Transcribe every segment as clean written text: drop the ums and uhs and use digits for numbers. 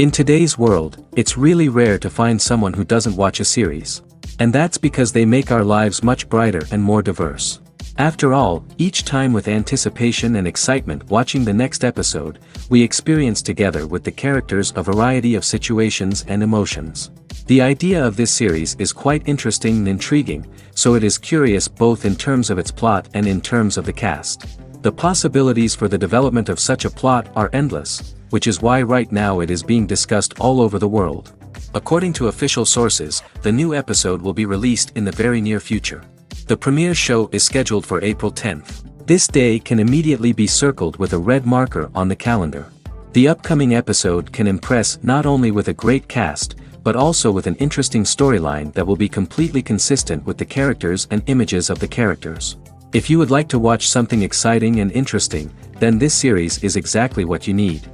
In today's world, it's really rare to find someone who doesn't watch a series. And that's because they make our lives much brighter and more diverse. After all, each time with anticipation and excitement watching the next episode, we experience together with the characters a variety of situations and emotions. The idea of this series is quite interesting and intriguing, so it is curious both in terms of its plot and in terms of the cast. The possibilities for the development of such a plot are endless, which is why right now it is being discussed all over the world. According to official sources, the new episode will be released in the very near future. The premiere show is scheduled for April 10th. This day can immediately be circled with a red marker on the calendar. The upcoming episode can impress not only with a great cast, but also with an interesting storyline that will be completely consistent with the characters and images of the characters. If you would like to watch something exciting and interesting, then this series is exactly what you need.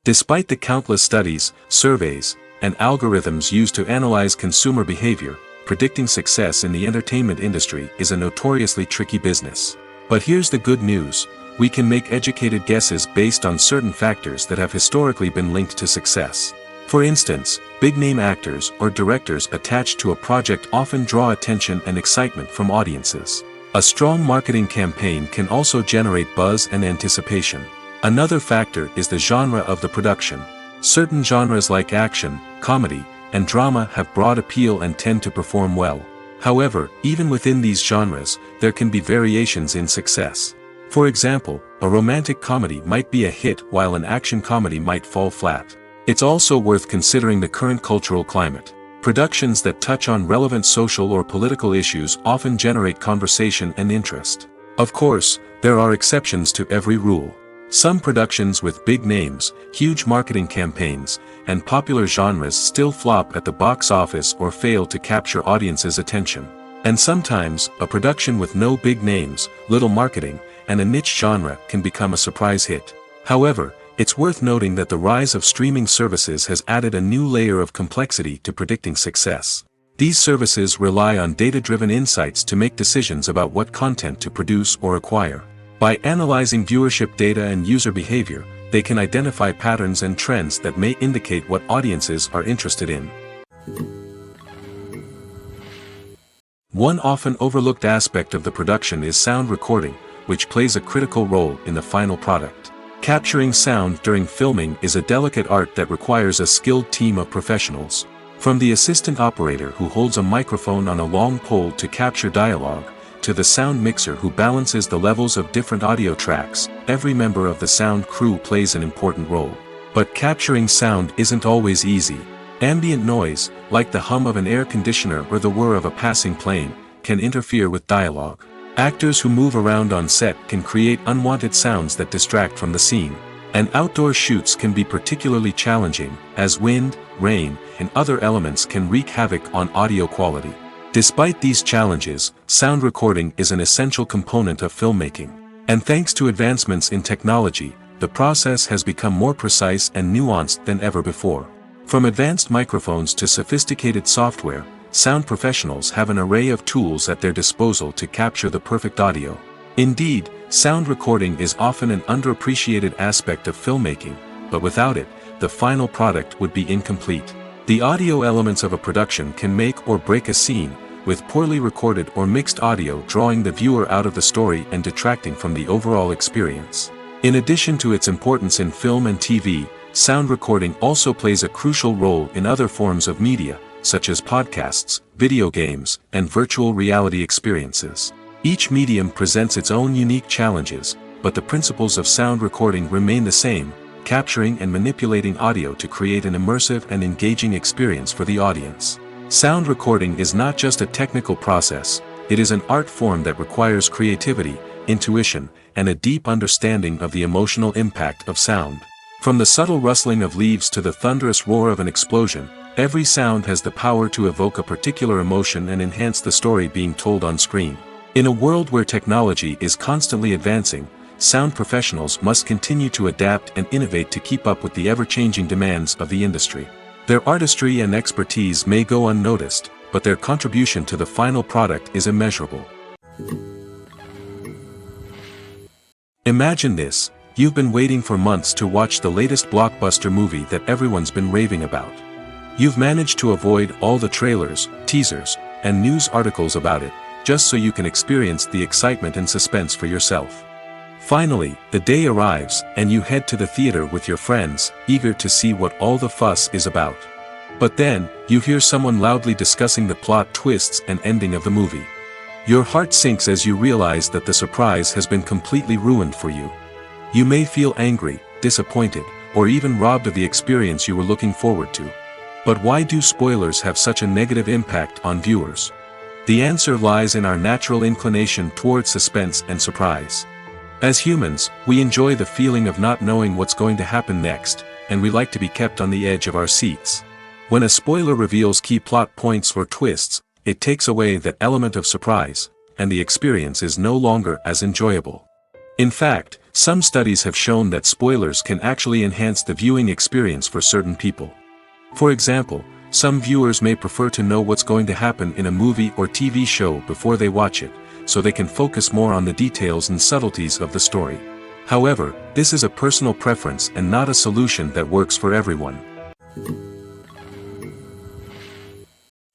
Despite the countless studies, surveys, and algorithms used to analyze consumer behavior, predicting success in the entertainment industry is a notoriously tricky business. But here's the good news: we can make educated guesses based on certain factors that have historically been linked to success. For instance, big-name actors or directors attached to a project often draw attention and excitement from audiences. A strong marketing campaign can also generate buzz and anticipation. Another factor is the genre of the production. Certain genres like action, comedy, and drama have broad appeal and tend to perform well. However, even within these genres, there can be variations in success. For example, a romantic comedy might be a hit while an action comedy might fall flat. It's also worth considering the current cultural climate. Productions that touch on relevant social or political issues often generate conversation and interest. Of course, there are exceptions to every rule. Some productions with big names, huge marketing campaigns, and popular genres still flop at the box office or fail to capture audiences' attention. And sometimes, a production with no big names, little marketing, and a niche genre can become a surprise hit. However, it's worth noting that the rise of streaming services has added a new layer of complexity to predicting success. These services rely on data-driven insights to make decisions about what content to produce or acquire. By analyzing viewership data and user behavior, they can identify patterns and trends that may indicate what audiences are interested in. One often overlooked aspect of the production is sound recording, which plays a critical role in the final product. Capturing sound during filming is a delicate art that requires a skilled team of professionals. From the assistant operator who holds a microphone on a long pole to capture dialogue, to the sound mixer who balances the levels of different audio tracks, every member of the sound crew plays an important role. But capturing sound isn't always easy. Ambient noise, like the hum of an air conditioner or the whir of a passing plane, can interfere with dialogue. Actors who move around on set can create unwanted sounds that distract from the scene. And outdoor shoots can be particularly challenging, as wind, rain, and other elements can wreak havoc on audio quality. Despite these challenges, sound recording is an essential component of filmmaking. And thanks to advancements in technology, the process has become more precise and nuanced than ever before. From advanced microphones to sophisticated software, sound professionals have an array of tools at their disposal to capture the perfect audio. Indeed, sound recording is often an underappreciated aspect of filmmaking, but without it, the final product would be incomplete. The audio elements of a production can make or break a scene, with poorly recorded or mixed audio drawing the viewer out of the story and detracting from the overall experience. In addition to its importance in film and TV, sound recording also plays a crucial role in other forms of media, such as podcasts, video games, and virtual reality experiences. Each medium presents its own unique challenges, but the principles of sound recording remain the same: capturing and manipulating audio to create an immersive and engaging experience for the audience. Sound recording is not just a technical process, it is an art form that requires creativity, intuition, and a deep understanding of the emotional impact of sound. From the subtle rustling of leaves to the thunderous roar of an explosion, every sound has the power to evoke a particular emotion and enhance the story being told on screen. In a world where technology is constantly advancing, sound professionals must continue to adapt and innovate to keep up with the ever-changing demands of the industry. Their artistry and expertise may go unnoticed, but their contribution to the final product is immeasurable. Imagine this: You've been waiting for months to watch the latest blockbuster movie that everyone's been raving about. You've managed to avoid all the trailers, teasers, and news articles about it, just so you can experience the excitement and suspense for yourself. Finally, the day arrives, and you head to the theater with your friends, eager to see what all the fuss is about. But then, you hear someone loudly discussing the plot twists and ending of the movie. Your heart sinks as you realize that the surprise has been completely ruined for you. You may feel angry, disappointed, or even robbed of the experience you were looking forward to. But why do spoilers have such a negative impact on viewers? The answer lies in our natural inclination toward suspense and surprise. As humans, we enjoy the feeling of not knowing what's going to happen next, and we like to be kept on the edge of our seats. When a spoiler reveals key plot points or twists, it takes away that element of surprise, and the experience is no longer as enjoyable. In fact, some studies have shown that spoilers can actually enhance the viewing experience for certain people. For example, some viewers may prefer to know what's going to happen in a movie or TV show before they watch it, so they can focus more on the details and subtleties of the story. However, this is a personal preference and not a solution that works for everyone.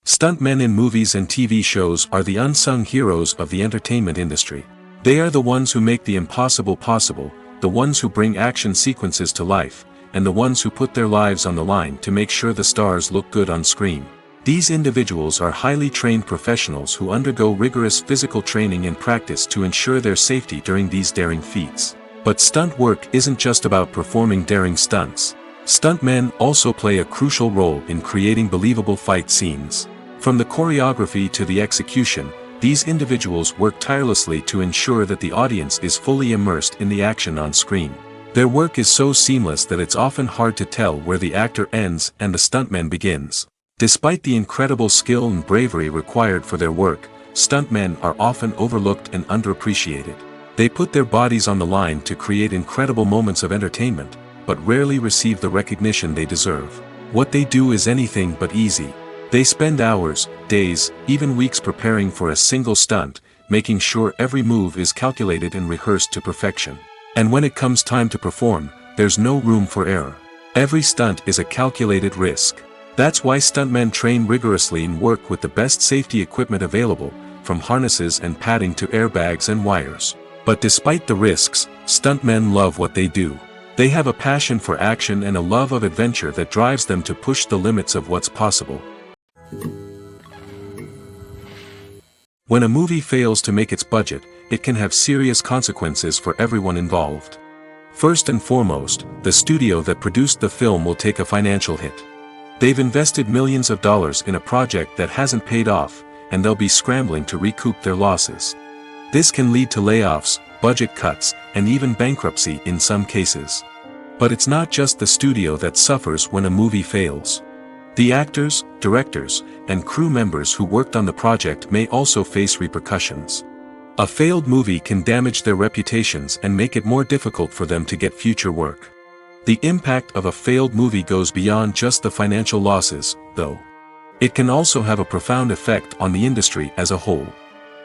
Stuntmen in movies and TV shows are the unsung heroes of the entertainment industry. They are the ones who make the impossible possible, the ones who bring action sequences to life, and the ones who put their lives on the line to make sure the stars look good on screen. These individuals are highly trained professionals who undergo rigorous physical training and practice to ensure their safety during these daring feats. But stunt work isn't just about performing daring stunts. Stuntmen also play a crucial role in creating believable fight scenes. From the choreography to the execution, these individuals work tirelessly to ensure that the audience is fully immersed in the action on screen. Their work is so seamless that it's often hard to tell where the actor ends and the stuntman begins. Despite the incredible skill and bravery required for their work, stuntmen are often overlooked and underappreciated. They put their bodies on the line to create incredible moments of entertainment, but rarely receive the recognition they deserve. What they do is anything but easy. They spend hours, days, even weeks preparing for a single stunt, making sure every move is calculated and rehearsed to perfection. And when it comes time to perform, there's no room for error. Every stunt is a calculated risk. That's why stuntmen train rigorously and work with the best safety equipment available, from harnesses and padding to airbags and wires. But despite the risks, stuntmen love what they do. They have a passion for action and a love of adventure that drives them to push the limits of what's possible. When a movie fails to make its budget, it can have serious consequences for everyone involved. First and foremost, the studio that produced the film will take a financial hit. They've invested millions of dollars in a project that hasn't paid off, and they'll be scrambling to recoup their losses. This can lead to layoffs, budget cuts, and even bankruptcy in some cases. But it's not just the studio that suffers when a movie fails. The actors, directors, and crew members who worked on the project may also face repercussions. A failed movie can damage their reputations and make it more difficult for them to get future work. The impact of a failed movie goes beyond just the financial losses, though. It can also have a profound effect on the industry as a whole.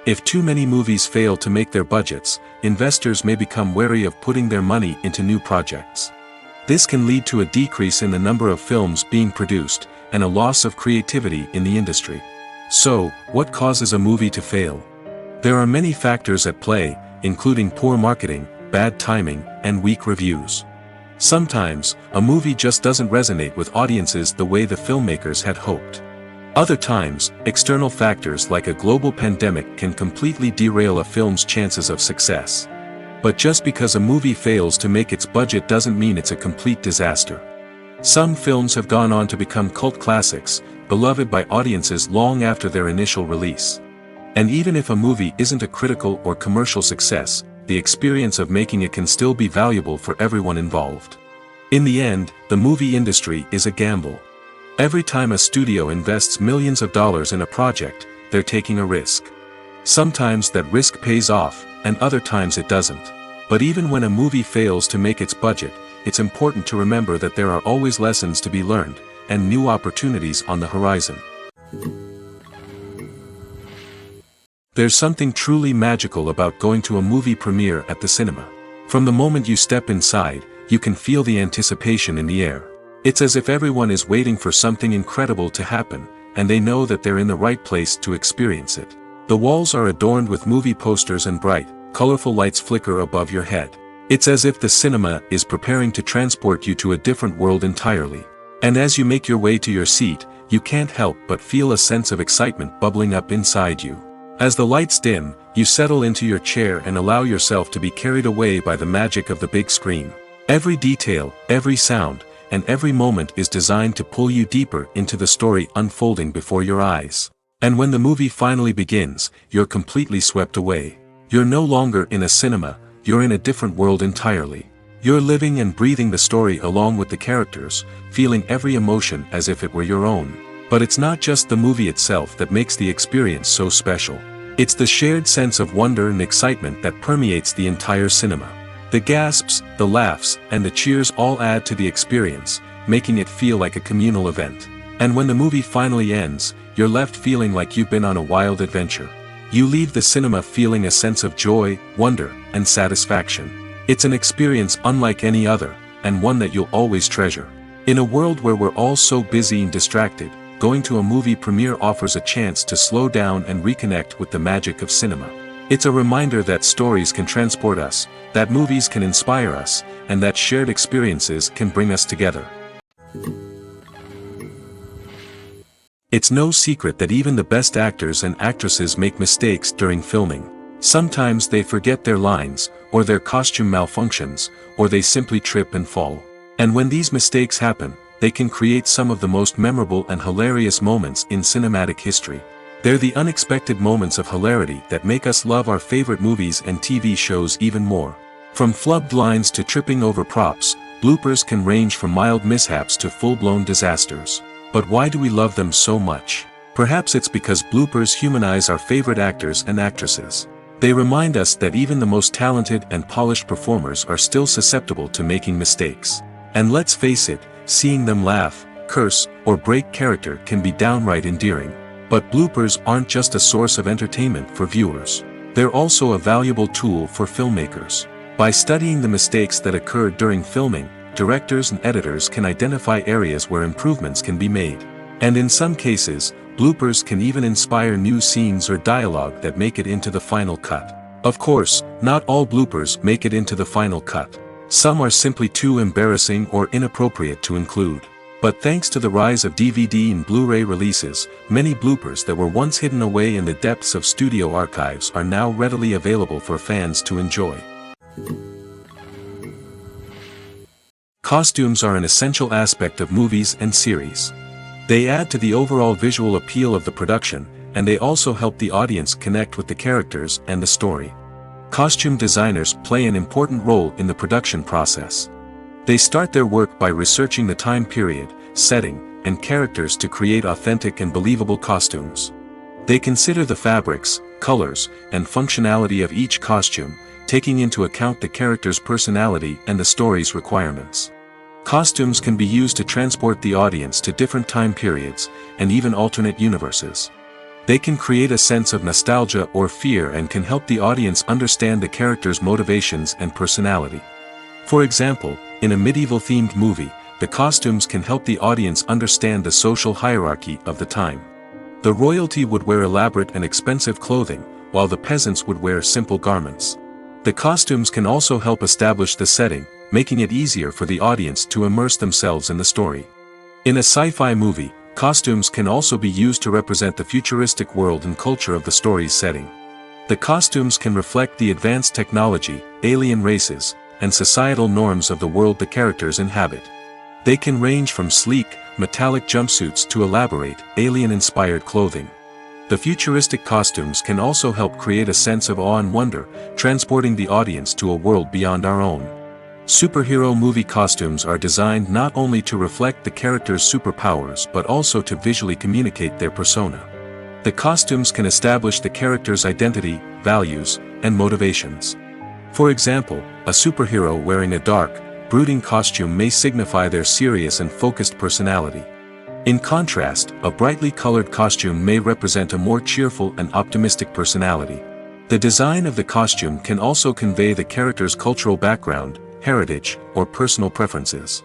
If too many movies fail to make their budgets, investors may become wary of putting their money into new projects. This can lead to a decrease in the number of films being produced, and a loss of creativity in the industry. So, what causes a movie to fail? There are many factors at play, including poor marketing, bad timing, and weak reviews. Sometimes, a movie just doesn't resonate with audiences the way the filmmakers had hoped. Other times, external factors like a global pandemic can completely derail a film's chances of success. But just because a movie fails to make its budget doesn't mean it's a complete disaster. Some films have gone on to become cult classics, beloved by audiences long after their initial release. And even if a movie isn't a critical or commercial success, the experience of making it can still be valuable for everyone involved. In the end, the movie industry is a gamble. Every time a studio invests millions of dollars in a project, they're taking a risk. Sometimes that risk pays off, and other times it doesn't. But even when a movie fails to make its budget, it's important to remember that there are always lessons to be learned, and new opportunities on the horizon. There's something truly magical about going to a movie premiere at the cinema. From the moment you step inside, you can feel the anticipation in the air. It's as if everyone is waiting for something incredible to happen, and they know that they're in the right place to experience it. The walls are adorned with movie posters and bright, colorful lights flicker above your head. It's as if the cinema is preparing to transport you to a different world entirely. And as you make your way to your seat, you can't help but feel a sense of excitement bubbling up inside you. As the lights dim, you settle into your chair and allow yourself to be carried away by the magic of the big screen. Every detail, every sound, and every moment is designed to pull you deeper into the story unfolding before your eyes. And when the movie finally begins, you're completely swept away. You're no longer in a cinema, you're in a different world entirely. You're living and breathing the story along with the characters, feeling every emotion as if it were your own. But it's not just the movie itself that makes the experience so special. It's the shared sense of wonder and excitement that permeates the entire cinema. The gasps, the laughs, and the cheers all add to the experience, making it feel like a communal event. And when the movie finally ends, you're left feeling like you've been on a wild adventure. You leave the cinema feeling a sense of joy, wonder, and satisfaction. It's an experience unlike any other, and one that you'll always treasure. In a world where we're all so busy and distracted, going to a movie premiere offers a chance to slow down and reconnect with the magic of cinema. It's a reminder that stories can transport us, that movies can inspire us, and that shared experiences can bring us together. It's no secret that even the best actors and actresses make mistakes during filming. Sometimes they forget their lines, or their costume malfunctions, or they simply trip and fall. And when these mistakes happen, they can create some of the most memorable and hilarious moments in cinematic history. They're the unexpected moments of hilarity that make us love our favorite movies and TV shows even more. From flubbed lines to tripping over props, bloopers can range from mild mishaps to full-blown disasters. But why do we love them so much? Perhaps it's because bloopers humanize our favorite actors and actresses. They remind us that even the most talented and polished performers are still susceptible to making mistakes. And let's face it, seeing them laugh, curse, or break character can be downright endearing. But bloopers aren't just a source of entertainment for viewers. They're also a valuable tool for filmmakers. By studying the mistakes that occurred during filming, directors and editors can identify areas where improvements can be made. And in some cases, bloopers can even inspire new scenes or dialogue that make it into the final cut. Of course, not all bloopers make it into the final cut. Some are simply too embarrassing or inappropriate to include. But thanks to the rise of DVD and Blu-ray releases, many bloopers that were once hidden away in the depths of studio archives are now readily available for fans to enjoy. Costumes are an essential aspect of movies and series. They add to the overall visual appeal of the production, and they also help the audience connect with the characters and the story. Costume designers play an important role in the production process. They start their work by researching the time period, setting, and characters to create authentic and believable costumes. They consider the fabrics, colors, and functionality of each costume, taking into account the character's personality and the story's requirements. Costumes can be used to transport the audience to different time periods, and even alternate universes. They can create a sense of nostalgia or fear and can help the audience understand the character's motivations and personality. For example, in a medieval-themed movie, the costumes can help the audience understand the social hierarchy of the time. The royalty would wear elaborate and expensive clothing, while the peasants would wear simple garments. The costumes can also help establish the setting, making it easier for the audience to immerse themselves in the story. In a sci-fi movie, costumes can also be used to represent the futuristic world and culture of the story's setting. The costumes can reflect the advanced technology, alien races, and societal norms of the world the characters inhabit. They can range from sleek, metallic jumpsuits to elaborate, alien-inspired clothing. The futuristic costumes can also help create a sense of awe and wonder, transporting the audience to a world beyond our own. Superhero movie costumes are designed not only to reflect the character's superpowers but also to visually communicate their persona. The costumes can establish the character's identity, values, and motivations. For example, a superhero wearing a dark, brooding costume may signify their serious and focused personality. In contrast, a brightly colored costume may represent a more cheerful and optimistic personality. The design of the costume can also convey the character's cultural background, heritage, or personal preferences.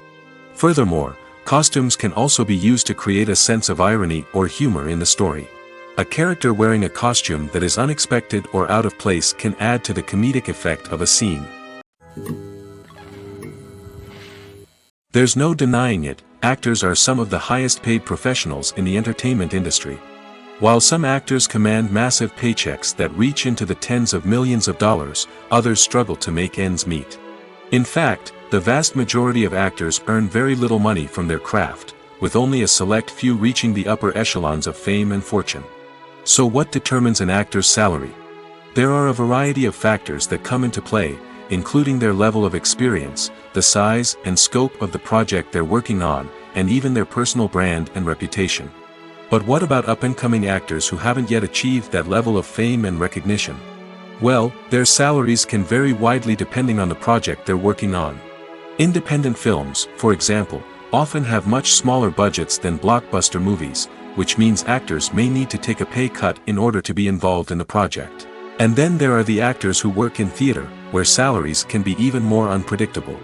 Furthermore, costumes can also be used to create a sense of irony or humor in the story. A character wearing a costume that is unexpected or out of place can add to the comedic effect of a scene. There's no denying it, actors are some of the highest paid professionals in the entertainment industry. While some actors command massive paychecks that reach into the tens of millions of dollars, others struggle to make ends meet. In fact, the vast majority of actors earn very little money from their craft, with only a select few reaching the upper echelons of fame and fortune. So what determines an actor's salary? There are a variety of factors that come into play, including their level of experience, the size and scope of the project they're working on, and even their personal brand and reputation. But what about up-and-coming actors who haven't yet achieved that level of fame and recognition? Well, their salaries can vary widely depending on the project they're working on. Independent films, for example, often have much smaller budgets than blockbuster movies, which means actors may need to take a pay cut in order to be involved in the project. And then there are the actors who work in theater, where salaries can be even more unpredictable.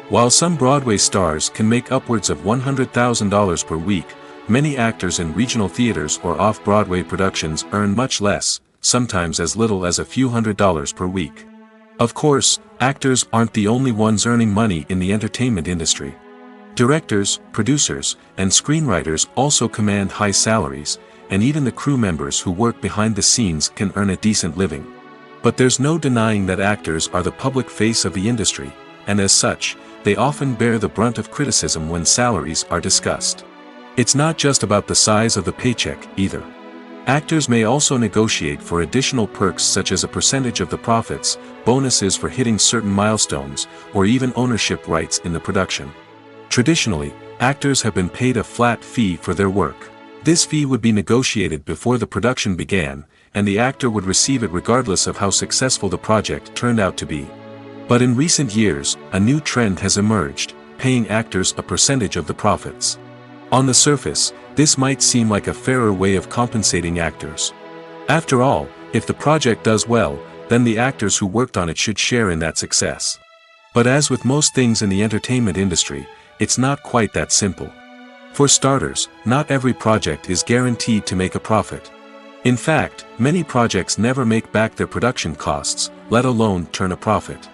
While some Broadway stars can make upwards of $100,000 per week, many actors in regional theaters or off-Broadway productions earn much less, sometimes as little as a few $100s per week. Of course, actors aren't the only ones earning money in the entertainment industry. Directors, producers, and screenwriters also command high salaries, and even the crew members who work behind the scenes can earn a decent living. But there's no denying that actors are the public face of the industry, and as such, they often bear the brunt of criticism when salaries are discussed. It's not just about the size of the paycheck, either. Actors may also negotiate for additional perks such as a percentage of the profits, bonuses for hitting certain milestones, or even ownership rights in the production. Traditionally, actors have been paid a flat fee for their work. This fee would be negotiated before the production began, and the actor would receive it regardless of how successful the project turned out to be. But in recent years, a new trend has emerged, paying actors a percentage of the profits. On the surface, this might seem like a fairer way of compensating actors. After all, if the project does well, then the actors who worked on it should share in that success. But as with most things in the entertainment industry, it's not quite that simple. For starters, not every project is guaranteed to make a profit. In fact, many projects never make back their production costs, let alone turn a profit.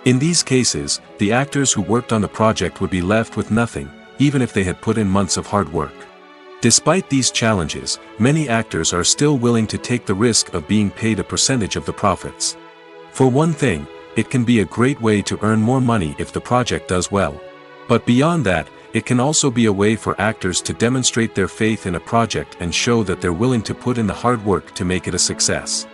In these cases, the actors who worked on the project would be left with nothing, even if they had put in months of hard work. Despite these challenges, many actors are still willing to take the risk of being paid a percentage of the profits. For one thing, it can be a great way to earn more money if the project does well. But beyond that, it can also be a way for actors to demonstrate their faith in a project and show that they're willing to put in the hard work to make it a success.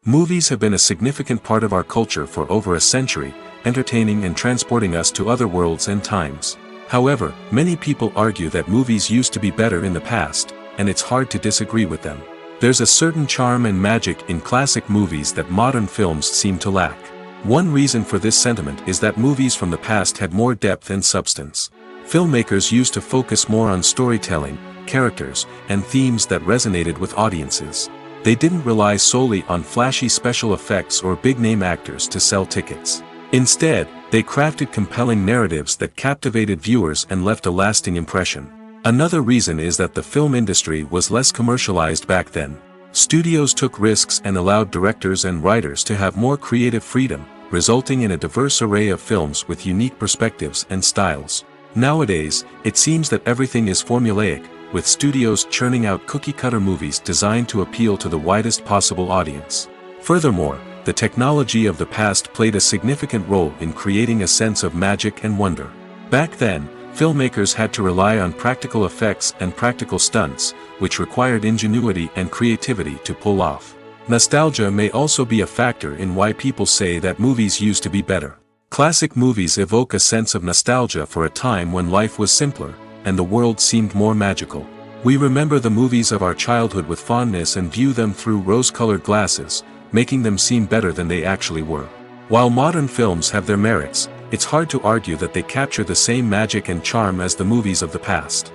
Movies have been a significant part of our culture for over a century, entertaining and transporting us to other worlds and times. However, many people argue that movies used to be better in the past, and it's hard to disagree with them. There's a certain charm and magic in classic movies that modern films seem to lack. One reason for this sentiment is that movies from the past had more depth and substance. Filmmakers used to focus more on storytelling, characters, and themes that resonated with audiences. They didn't rely solely on flashy special effects or big-name actors to sell tickets. Instead, they crafted compelling narratives that captivated viewers and left a lasting impression. Another reason is that the film industry was less commercialized back then. Studios took risks and allowed directors and writers to have more creative freedom, resulting in a diverse array of films with unique perspectives and styles. Nowadays, it seems that everything is formulaic, with studios churning out cookie-cutter movies designed to appeal to the widest possible audience. Furthermore, the technology of the past played a significant role in creating a sense of magic and wonder. Back then, filmmakers had to rely on practical effects and practical stunts, which required ingenuity and creativity to pull off. Nostalgia may also be a factor in why people say that movies used to be better. Classic movies evoke a sense of nostalgia for a time when life was simpler, and the world seemed more magical. We remember the movies of our childhood with fondness and view them through rose-colored glasses, making them seem better than they actually were. While modern films have their merits, it's hard to argue that they capture the same magic and charm as the movies of the past.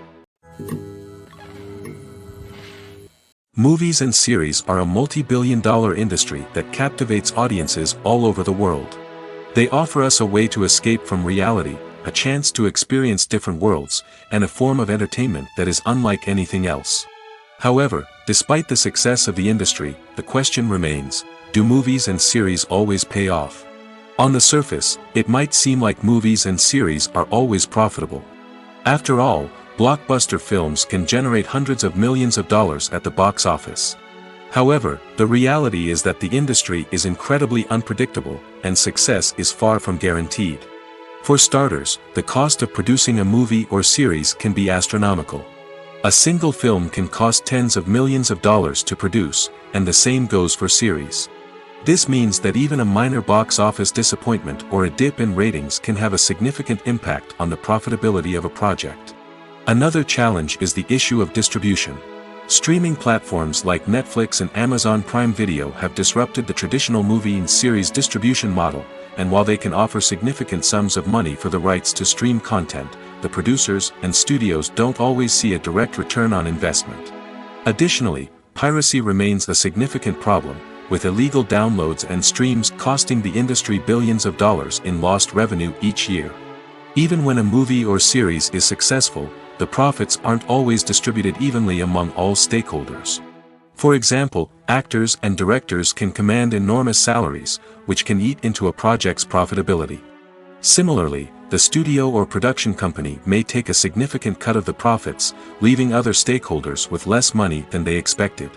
Movies and series are a multi-billion-dollar industry that captivates audiences all over the world. They offer us a way to escape from reality, a chance to experience different worlds, and a form of entertainment that is unlike anything else. However, despite the success of the industry, the question remains, do movies and series always pay off? On the surface, it might seem like movies and series are always profitable. After all, blockbuster films can generate hundreds of millions of dollars at the box office. However, the reality is that the industry is incredibly unpredictable, and success is far from guaranteed. For starters, the cost of producing a movie or series can be astronomical. A single film can cost tens of millions of dollars to produce, and the same goes for series. This means that even a minor box office disappointment or a dip in ratings can have a significant impact on the profitability of a project. Another challenge is the issue of distribution. Streaming platforms like Netflix and Amazon Prime Video have disrupted the traditional movie and series distribution model, and while they can offer significant sums of money for the rights to stream content, the producers and studios don't always see a direct return on investment. Additionally, piracy remains a significant problem, with illegal downloads and streams costing the industry billions of dollars in lost revenue each year. Even when a movie or series is successful, the profits aren't always distributed evenly among all stakeholders. For example, actors and directors can command enormous salaries, which can eat into a project's profitability. Similarly, the studio or production company may take a significant cut of the profits, leaving other stakeholders with less money than they expected.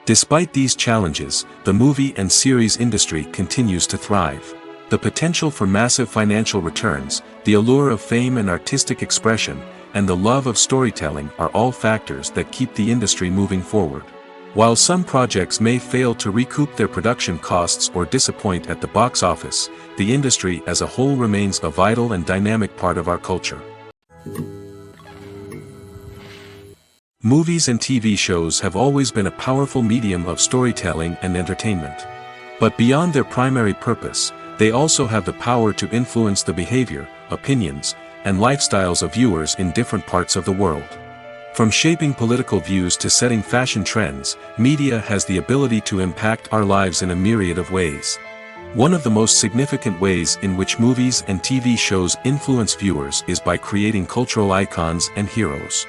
Despite these challenges, the movie and series industry continues to thrive. The potential for massive financial returns, the allure of fame and artistic expression, and the love of storytelling are all factors that keep the industry moving forward. While some projects may fail to recoup their production costs or disappoint at the box office, the industry as a whole remains a vital and dynamic part of our culture. Movies and TV shows have always been a powerful medium of storytelling and entertainment. But beyond their primary purpose, they also have the power to influence the behavior, opinions, and lifestyles of viewers in different parts of the world. From shaping political views to setting fashion trends, media has the ability to impact our lives in a myriad of ways. One of the most significant ways in which movies and TV shows influence viewers is by creating cultural icons and heroes.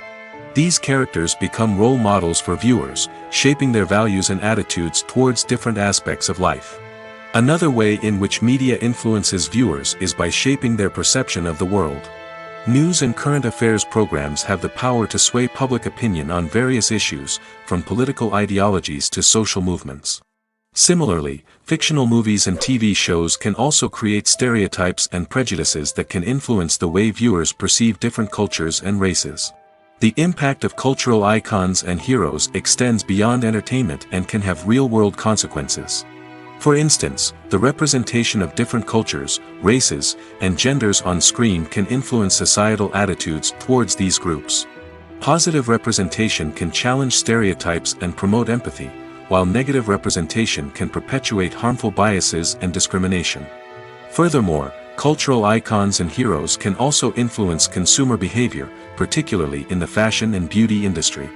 These characters become role models for viewers, shaping their values and attitudes towards different aspects of life. Another way in which media influences viewers is by shaping their perception of the world. News and current affairs programs have the power to sway public opinion on various issues, from political ideologies to social movements. Similarly, fictional movies and TV shows can also create stereotypes and prejudices that can influence the way viewers perceive different cultures and races. The impact of cultural icons and heroes extends beyond entertainment and can have real-world consequences. For instance, the representation of different cultures, races, and genders on screen can influence societal attitudes towards these groups. Positive representation can challenge stereotypes and promote empathy, while negative representation can perpetuate harmful biases and discrimination. Furthermore, cultural icons and heroes can also influence consumer behavior, particularly in the fashion and beauty industry.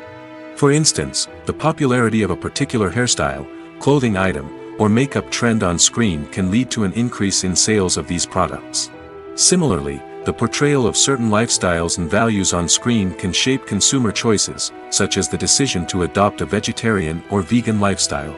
For instance, the popularity of a particular hairstyle, clothing item, or makeup trend on screen can lead to an increase in sales of these products. Similarly, the portrayal of certain lifestyles and values on screen can shape consumer choices, such as the decision to adopt a vegetarian or vegan lifestyle.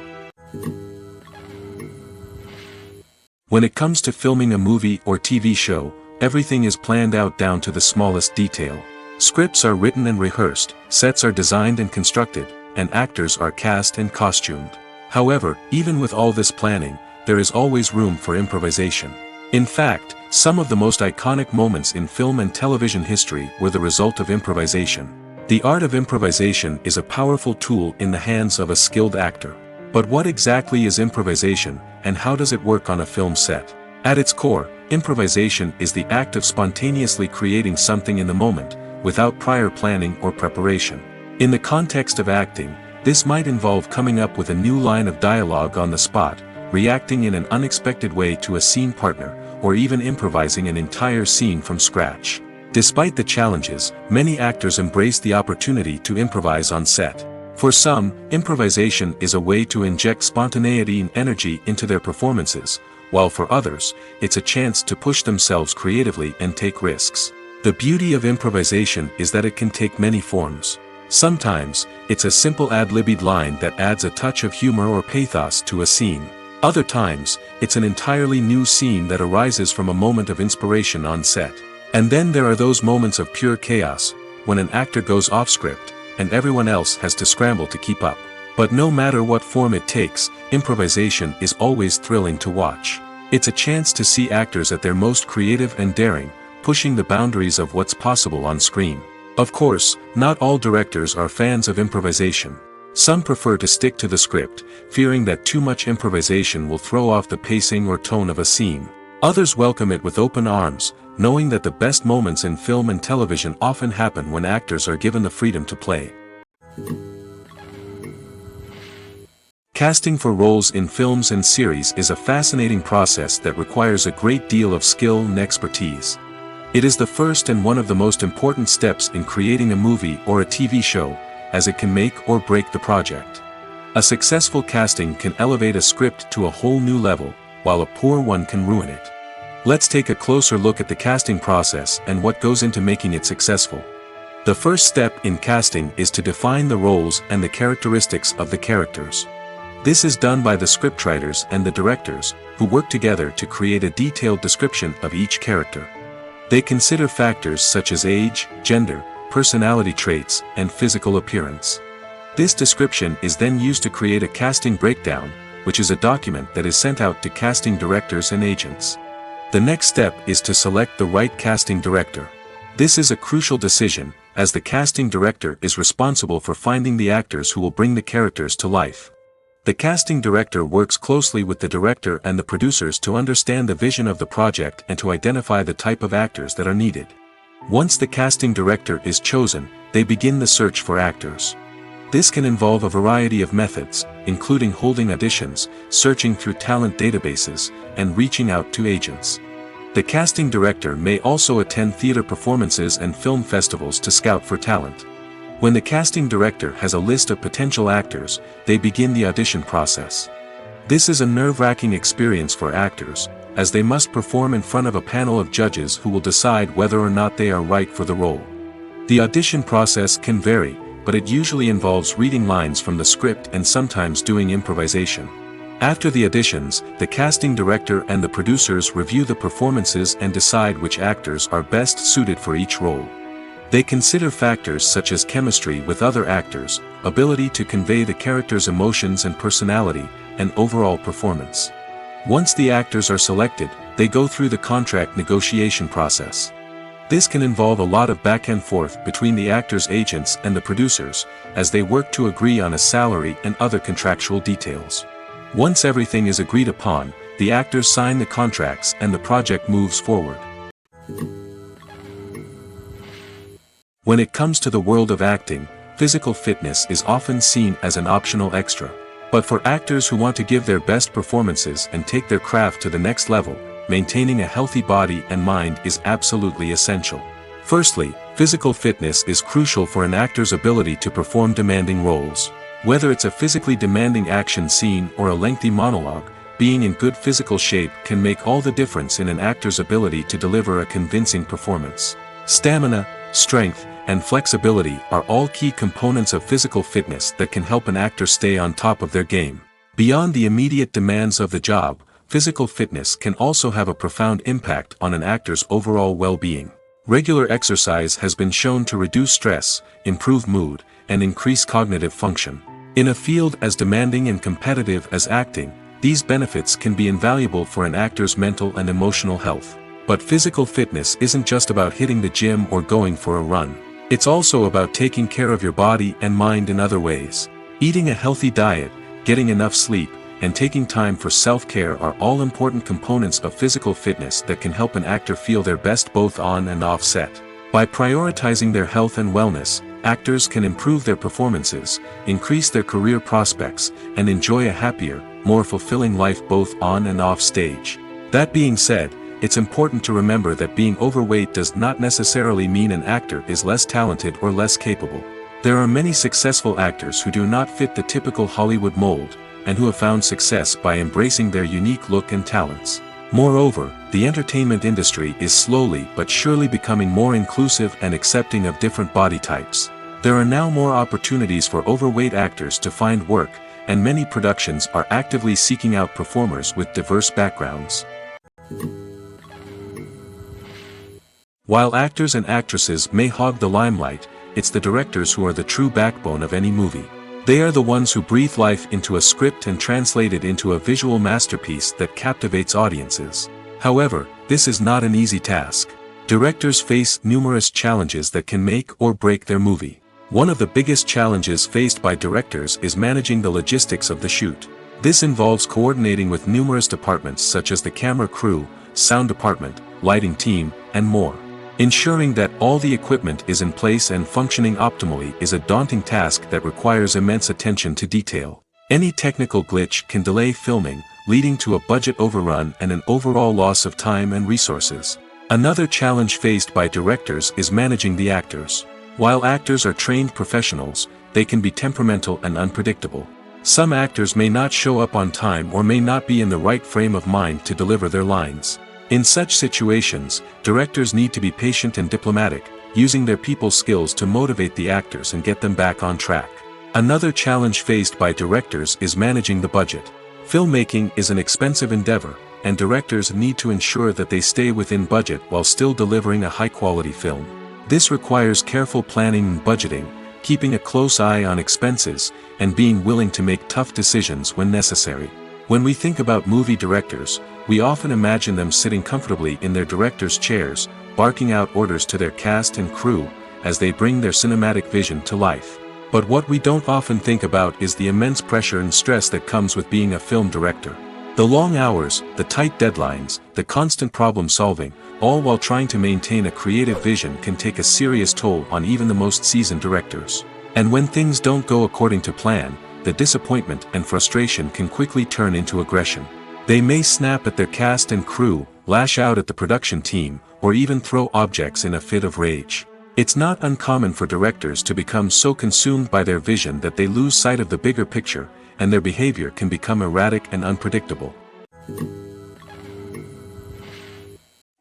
When it comes to filming a movie or TV show, everything is planned out down to the smallest detail. Scripts are written and rehearsed, sets are designed and constructed, and actors are cast and costumed. However, even with all this planning, there is always room for improvisation. In fact, some of the most iconic moments in film and television history were the result of improvisation. The art of improvisation is a powerful tool in the hands of a skilled actor. But what exactly is improvisation, and how does it work on a film set? At its core, improvisation is the act of spontaneously creating something in the moment, without prior planning or preparation. In the context of acting, this might involve coming up with a new line of dialogue on the spot, reacting in an unexpected way to a scene partner, or even improvising an entire scene from scratch. Despite the challenges, many actors embrace the opportunity to improvise on set. For some, improvisation is a way to inject spontaneity and energy into their performances, while for others, it's a chance to push themselves creatively and take risks. The beauty of improvisation is that it can take many forms. Sometimes, it's a simple ad-libbed line that adds a touch of humor or pathos to a scene. Other times, it's an entirely new scene that arises from a moment of inspiration on set. And then there are those moments of pure chaos, when an actor goes off script, and everyone else has to scramble to keep up. But no matter what form it takes, improvisation is always thrilling to watch. It's a chance to see actors at their most creative and daring, pushing the boundaries of what's possible on screen. Of course, not all directors are fans of improvisation. Some prefer to stick to the script, fearing that too much improvisation will throw off the pacing or tone of a scene. Others welcome it with open arms, knowing that the best moments in film and television often happen when actors are given the freedom to play. Casting for roles in films and series is a fascinating process that requires a great deal of skill and expertise. It is the first and one of the most important steps in creating a movie or a TV show, as it can make or break the project. A successful casting can elevate a script to a whole new level, while a poor one can ruin it. Let's take a closer look at the casting process and what goes into making it successful. The first step in casting is to define the roles and the characteristics of the characters. This is done by the scriptwriters and the directors, who work together to create a detailed description of each character. They consider factors such as age, gender, personality traits, and physical appearance. This description is then used to create a casting breakdown, which is a document that is sent out to casting directors and agents. The next step is to select the right casting director. This is a crucial decision, as the casting director is responsible for finding the actors who will bring the characters to life. The casting director works closely with the director and the producers to understand the vision of the project and to identify the type of actors that are needed. Once the casting director is chosen, they begin the search for actors. This can involve a variety of methods, including holding auditions, searching through talent databases, and reaching out to agents. The casting director may also attend theater performances and film festivals to scout for talent. When the casting director has a list of potential actors, they begin the audition process. This is a nerve-wracking experience for actors, as they must perform in front of a panel of judges who will decide whether or not they are right for the role. The audition process can vary, but it usually involves reading lines from the script and sometimes doing improvisation. After the auditions, the casting director and the producers review the performances and decide which actors are best suited for each role. They consider factors such as chemistry with other actors, ability to convey the character's emotions and personality, and overall performance. Once the actors are selected, they go through the contract negotiation process. This can involve a lot of back and forth between the actors' agents and the producers, as they work to agree on a salary and other contractual details. Once everything is agreed upon, the actors sign the contracts and the project moves forward. When it comes to the world of acting, physical fitness is often seen as an optional extra. But for actors who want to give their best performances and take their craft to the next level, maintaining a healthy body and mind is absolutely essential. Firstly, physical fitness is crucial for an actor's ability to perform demanding roles. Whether it's a physically demanding action scene or a lengthy monologue, being in good physical shape can make all the difference in an actor's ability to deliver a convincing performance. Stamina, strength, and flexibility are all key components of physical fitness that can help an actor stay on top of their game. Beyond the immediate demands of the job, physical fitness can also have a profound impact on an actor's overall well-being. Regular exercise has been shown to reduce stress, improve mood, and increase cognitive function. In a field as demanding and competitive as acting, these benefits can be invaluable for an actor's mental and emotional health. But physical fitness isn't just about hitting the gym or going for a run. It's also about taking care of your body and mind in other ways. Eating a healthy diet, getting enough sleep, and taking time for self-care are all important components of physical fitness that can help an actor feel their best both on and off set. By prioritizing their health and wellness, actors can improve their performances, increase their career prospects, and enjoy a happier, more fulfilling life both on and off stage. That being said, it's important to remember that being overweight does not necessarily mean an actor is less talented or less capable. There are many successful actors who do not fit the typical Hollywood mold, and who have found success by embracing their unique look and talents. Moreover, the entertainment industry is slowly but surely becoming more inclusive and accepting of different body types. There are now more opportunities for overweight actors to find work, and many productions are actively seeking out performers with diverse backgrounds. While actors and actresses may hog the limelight, it's the directors who are the true backbone of any movie. They are the ones who breathe life into a script and translate it into a visual masterpiece that captivates audiences. However, this is not an easy task. Directors face numerous challenges that can make or break their movie. One of the biggest challenges faced by directors is managing the logistics of the shoot. This involves coordinating with numerous departments such as the camera crew, sound department, lighting team, and more. Ensuring that all the equipment is in place and functioning optimally is a daunting task that requires immense attention to detail. Any technical glitch can delay filming, leading to a budget overrun and an overall loss of time and resources. Another challenge faced by directors is managing the actors. While actors are trained professionals, they can be temperamental and unpredictable. Some actors may not show up on time or may not be in the right frame of mind to deliver their lines. In such situations, directors need to be patient and diplomatic, using their people skills to motivate the actors and get them back on track. Another challenge faced by directors is managing the budget. Filmmaking is an expensive endeavor, and directors need to ensure that they stay within budget while still delivering a high-quality film. This requires careful planning and budgeting, keeping a close eye on expenses, and being willing to make tough decisions when necessary. When we think about movie directors, we often imagine them sitting comfortably in their director's chairs, barking out orders to their cast and crew, as they bring their cinematic vision to life. But what we don't often think about is the immense pressure and stress that comes with being a film director. The long hours, the tight deadlines, the constant problem solving, all while trying to maintain a creative vision can take a serious toll on even the most seasoned directors. And when things don't go according to plan, the disappointment and frustration can quickly turn into aggression. They may snap at their cast and crew, lash out at the production team, or even throw objects in a fit of rage. It's not uncommon for directors to become so consumed by their vision that they lose sight of the bigger picture, and their behavior can become erratic and unpredictable.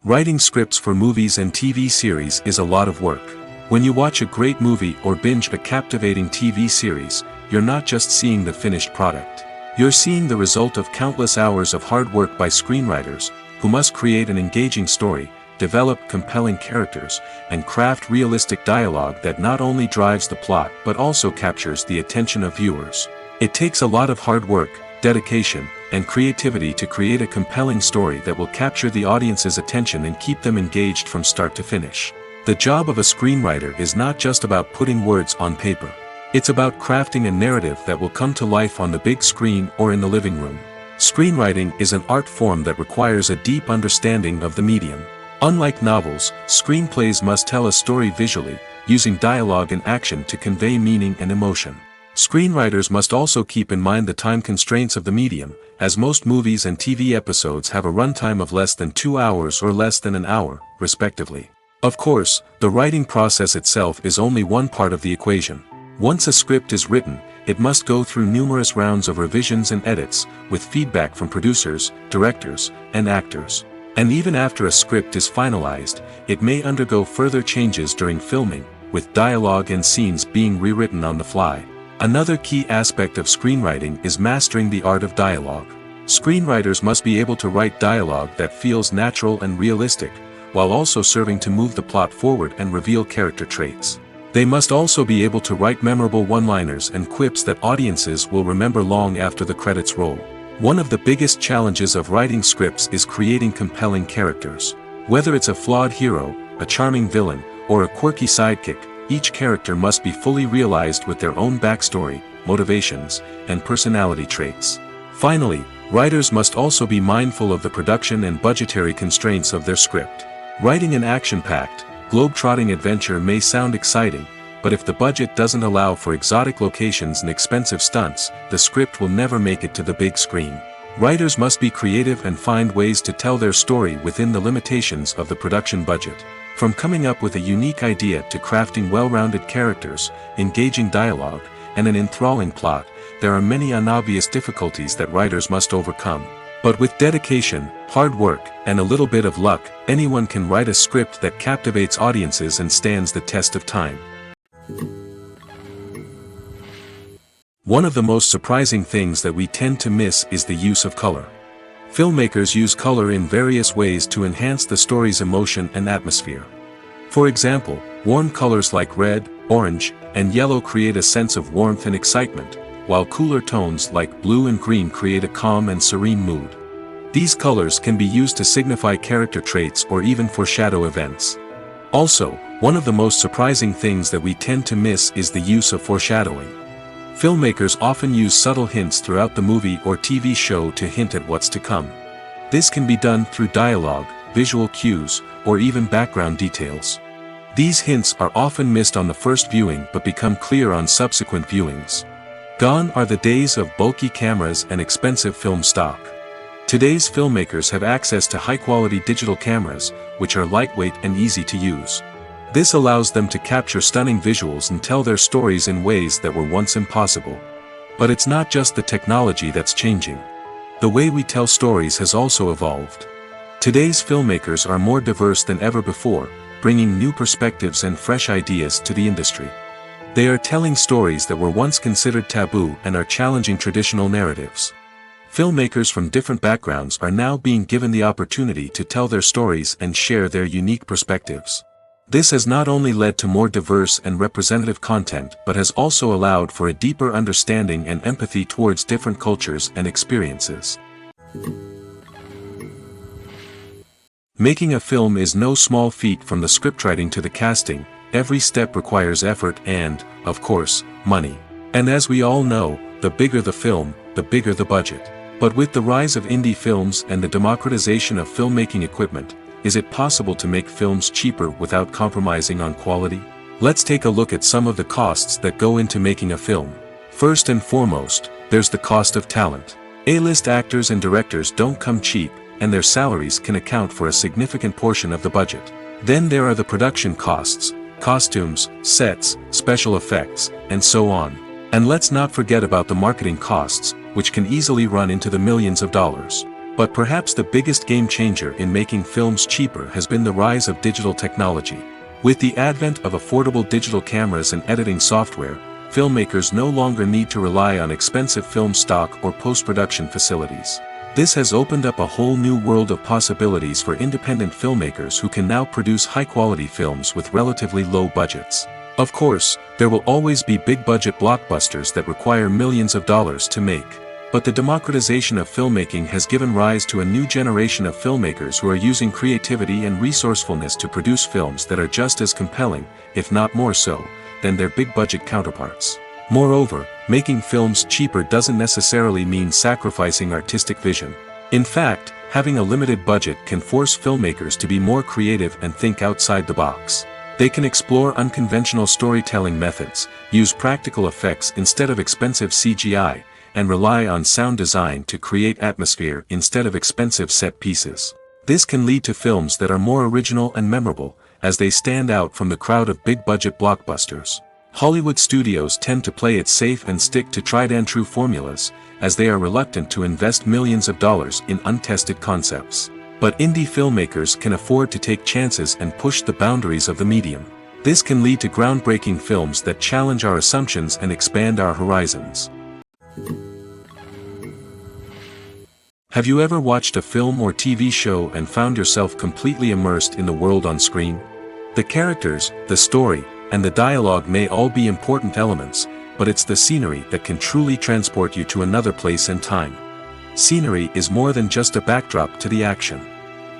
Writing scripts for movies and TV series is a lot of work. When you watch a great movie or binge a captivating TV series, you're not just seeing the finished product. You're seeing the result of countless hours of hard work by screenwriters, who must create an engaging story, develop compelling characters, and craft realistic dialogue that not only drives the plot but also captures the attention of viewers. It takes a lot of hard work, dedication, and creativity to create a compelling story that will capture the audience's attention and keep them engaged from start to finish. The job of a screenwriter is not just about putting words on paper. It's about crafting a narrative that will come to life on the big screen or in the living room. Screenwriting is an art form that requires a deep understanding of the medium. Unlike novels, screenplays must tell a story visually, using dialogue and action to convey meaning and emotion. Screenwriters must also keep in mind the time constraints of the medium, as most movies and TV episodes have a runtime of less than 2 hours or less than an hour, respectively. Of course, the writing process itself is only one part of the equation. Once a script is written, it must go through numerous rounds of revisions and edits, with feedback from producers, directors, and actors. And even after a script is finalized, it may undergo further changes during filming, with dialogue and scenes being rewritten on the fly. Another key aspect of screenwriting is mastering the art of dialogue. Screenwriters must be able to write dialogue that feels natural and realistic, while also serving to move the plot forward and reveal character traits. They must also be able to write memorable one-liners and quips that audiences will remember long after the credits roll. One of the biggest challenges of writing scripts is creating compelling characters. Whether it's a flawed hero, a charming villain, or a quirky sidekick, each character must be fully realized with their own backstory, motivations, and personality traits. Finally, writers must also be mindful of the production and budgetary constraints of their script. Writing an action-packed, globe-trotting adventure may sound exciting, but if the budget doesn't allow for exotic locations and expensive stunts, the script will never make it to the big screen. Writers must be creative and find ways to tell their story within the limitations of the production budget. From coming up with a unique idea to crafting well-rounded characters, engaging dialogue, and an enthralling plot, there are many unobvious difficulties that writers must overcome. But with dedication, hard work, and a little bit of luck, anyone can write a script that captivates audiences and stands the test of time. One of the most surprising things that we tend to miss is the use of color. Filmmakers use color in various ways to enhance the story's emotion and atmosphere. For example, warm colors like red, orange, and yellow create a sense of warmth and excitement, while cooler tones like blue and green create a calm and serene mood. These colors can be used to signify character traits or even foreshadow events. Also, one of the most surprising things that we tend to miss is the use of foreshadowing. Filmmakers often use subtle hints throughout the movie or TV show to hint at what's to come. This can be done through dialogue, visual cues, or even background details. These hints are often missed on the first viewing but become clear on subsequent viewings. Gone are the days of bulky cameras and expensive film stock. Today's filmmakers have access to high-quality digital cameras, which are lightweight and easy to use. This allows them to capture stunning visuals and tell their stories in ways that were once impossible. But it's not just the technology that's changing. The way we tell stories has also evolved. Today's filmmakers are more diverse than ever before, bringing new perspectives and fresh ideas to the industry. They are telling stories that were once considered taboo and are challenging traditional narratives. Filmmakers from different backgrounds are now being given the opportunity to tell their stories and share their unique perspectives. This has not only led to more diverse and representative content but has also allowed for a deeper understanding and empathy towards different cultures and experiences. Making a film is no small feat. From the scriptwriting to the casting, every step requires effort and, of course, money. And as we all know, the bigger the film, the bigger the budget. But with the rise of indie films and the democratization of filmmaking equipment, is it possible to make films cheaper without compromising on quality? Let's take a look at some of the costs that go into making a film. First and foremost, there's the cost of talent. A-list actors and directors don't come cheap, and their salaries can account for a significant portion of the budget. Then there are the production costs, costumes, sets, special effects, and so on. And let's not forget about the marketing costs, which can easily run into the millions of dollars. But perhaps the biggest game changer in making films cheaper has been the rise of digital technology. With the advent of affordable digital cameras and editing software, filmmakers no longer need to rely on expensive film stock or post-production facilities. This has opened up a whole new world of possibilities for independent filmmakers who can now produce high-quality films with relatively low budgets. Of course, there will always be big-budget blockbusters that require millions of dollars to make. But the democratization of filmmaking has given rise to a new generation of filmmakers who are using creativity and resourcefulness to produce films that are just as compelling, if not more so, than their big-budget counterparts. Moreover, making films cheaper doesn't necessarily mean sacrificing artistic vision. In fact, having a limited budget can force filmmakers to be more creative and think outside the box. They can explore unconventional storytelling methods, use practical effects instead of expensive CGI, and rely on sound design to create atmosphere instead of expensive set pieces. This can lead to films that are more original and memorable, as they stand out from the crowd of big-budget blockbusters. Hollywood studios tend to play it safe and stick to tried-and-true formulas, as they are reluctant to invest millions of dollars in untested concepts. But indie filmmakers can afford to take chances and push the boundaries of the medium. This can lead to groundbreaking films that challenge our assumptions and expand our horizons. Have you ever watched a film or TV show and found yourself completely immersed in the world on screen? The characters, the story, and the dialogue may all be important elements, but it's the scenery that can truly transport you to another place and time. Scenery is more than just a backdrop to the action.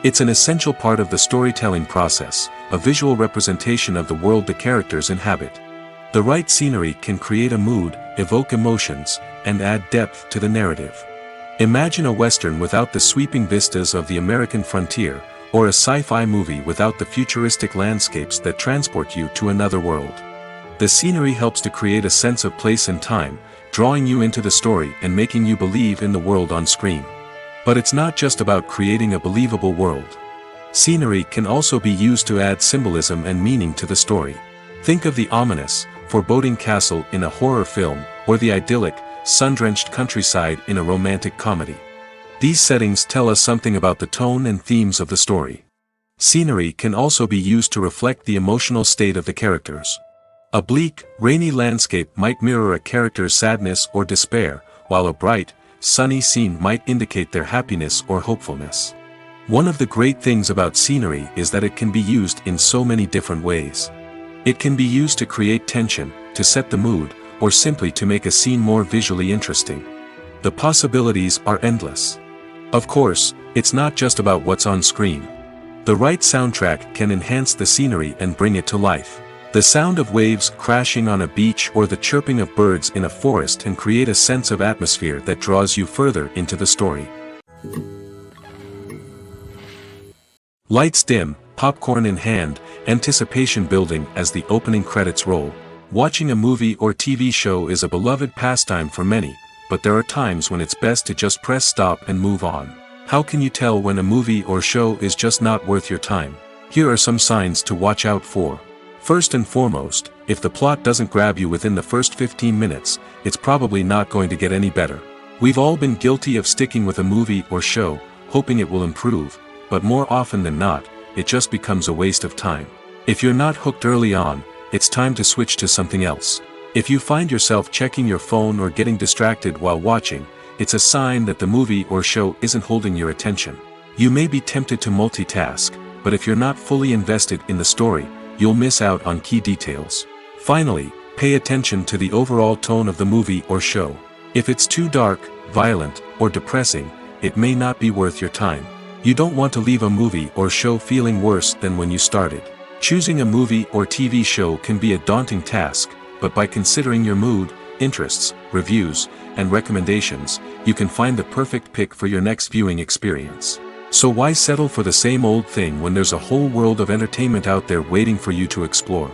It's an essential part of the storytelling process, a visual representation of the world the characters inhabit. The right scenery can create a mood, evoke emotions, and add depth to the narrative. Imagine a Western without the sweeping vistas of the American frontier, or a sci-fi movie without the futuristic landscapes that transport you to another world. The scenery helps to create a sense of place and time, drawing you into the story and making you believe in the world on screen. But it's not just about creating a believable world. Scenery can also be used to add symbolism and meaning to the story. Think of the ominous, foreboding castle in a horror film, or the idyllic, sun-drenched countryside in a romantic comedy. These settings tell us something about the tone and themes of the story. Scenery can also be used to reflect the emotional state of the characters. A bleak, rainy landscape might mirror a character's sadness or despair, while a bright, sunny scene might indicate their happiness or hopefulness. One of the great things about scenery is that it can be used in so many different ways. It can be used to create tension, to set the mood, or simply to make a scene more visually interesting. The possibilities are endless. Of course, it's not just about what's on screen. The right soundtrack can enhance the scenery and bring it to life. The sound of waves crashing on a beach or the chirping of birds in a forest can create a sense of atmosphere that draws you further into the story. Lights dim, popcorn in hand, anticipation building as the opening credits roll. Watching a movie or TV show is a beloved pastime for many, but there are times when it's best to just press stop and move on. How can you tell when a movie or show is just not worth your time? Here are some signs to watch out for. First and foremost, if the plot doesn't grab you within the first 15 minutes, it's probably not going to get any better. We've all been guilty of sticking with a movie or show, hoping it will improve, but more often than not, it just becomes a waste of time. If you're not hooked early on, it's time to switch to something else. If you find yourself checking your phone or getting distracted while watching, it's a sign that the movie or show isn't holding your attention. You may be tempted to multitask, but if you're not fully invested in the story, you'll miss out on key details. Finally, pay attention to the overall tone of the movie or show. If it's too dark, violent, or depressing, it may not be worth your time. You don't want to leave a movie or show feeling worse than when you started. Choosing a movie or TV show can be a daunting task, but by considering your mood, interests, reviews, and recommendations, you can find the perfect pick for your next viewing experience. So why settle for the same old thing when there's a whole world of entertainment out there waiting for you to explore?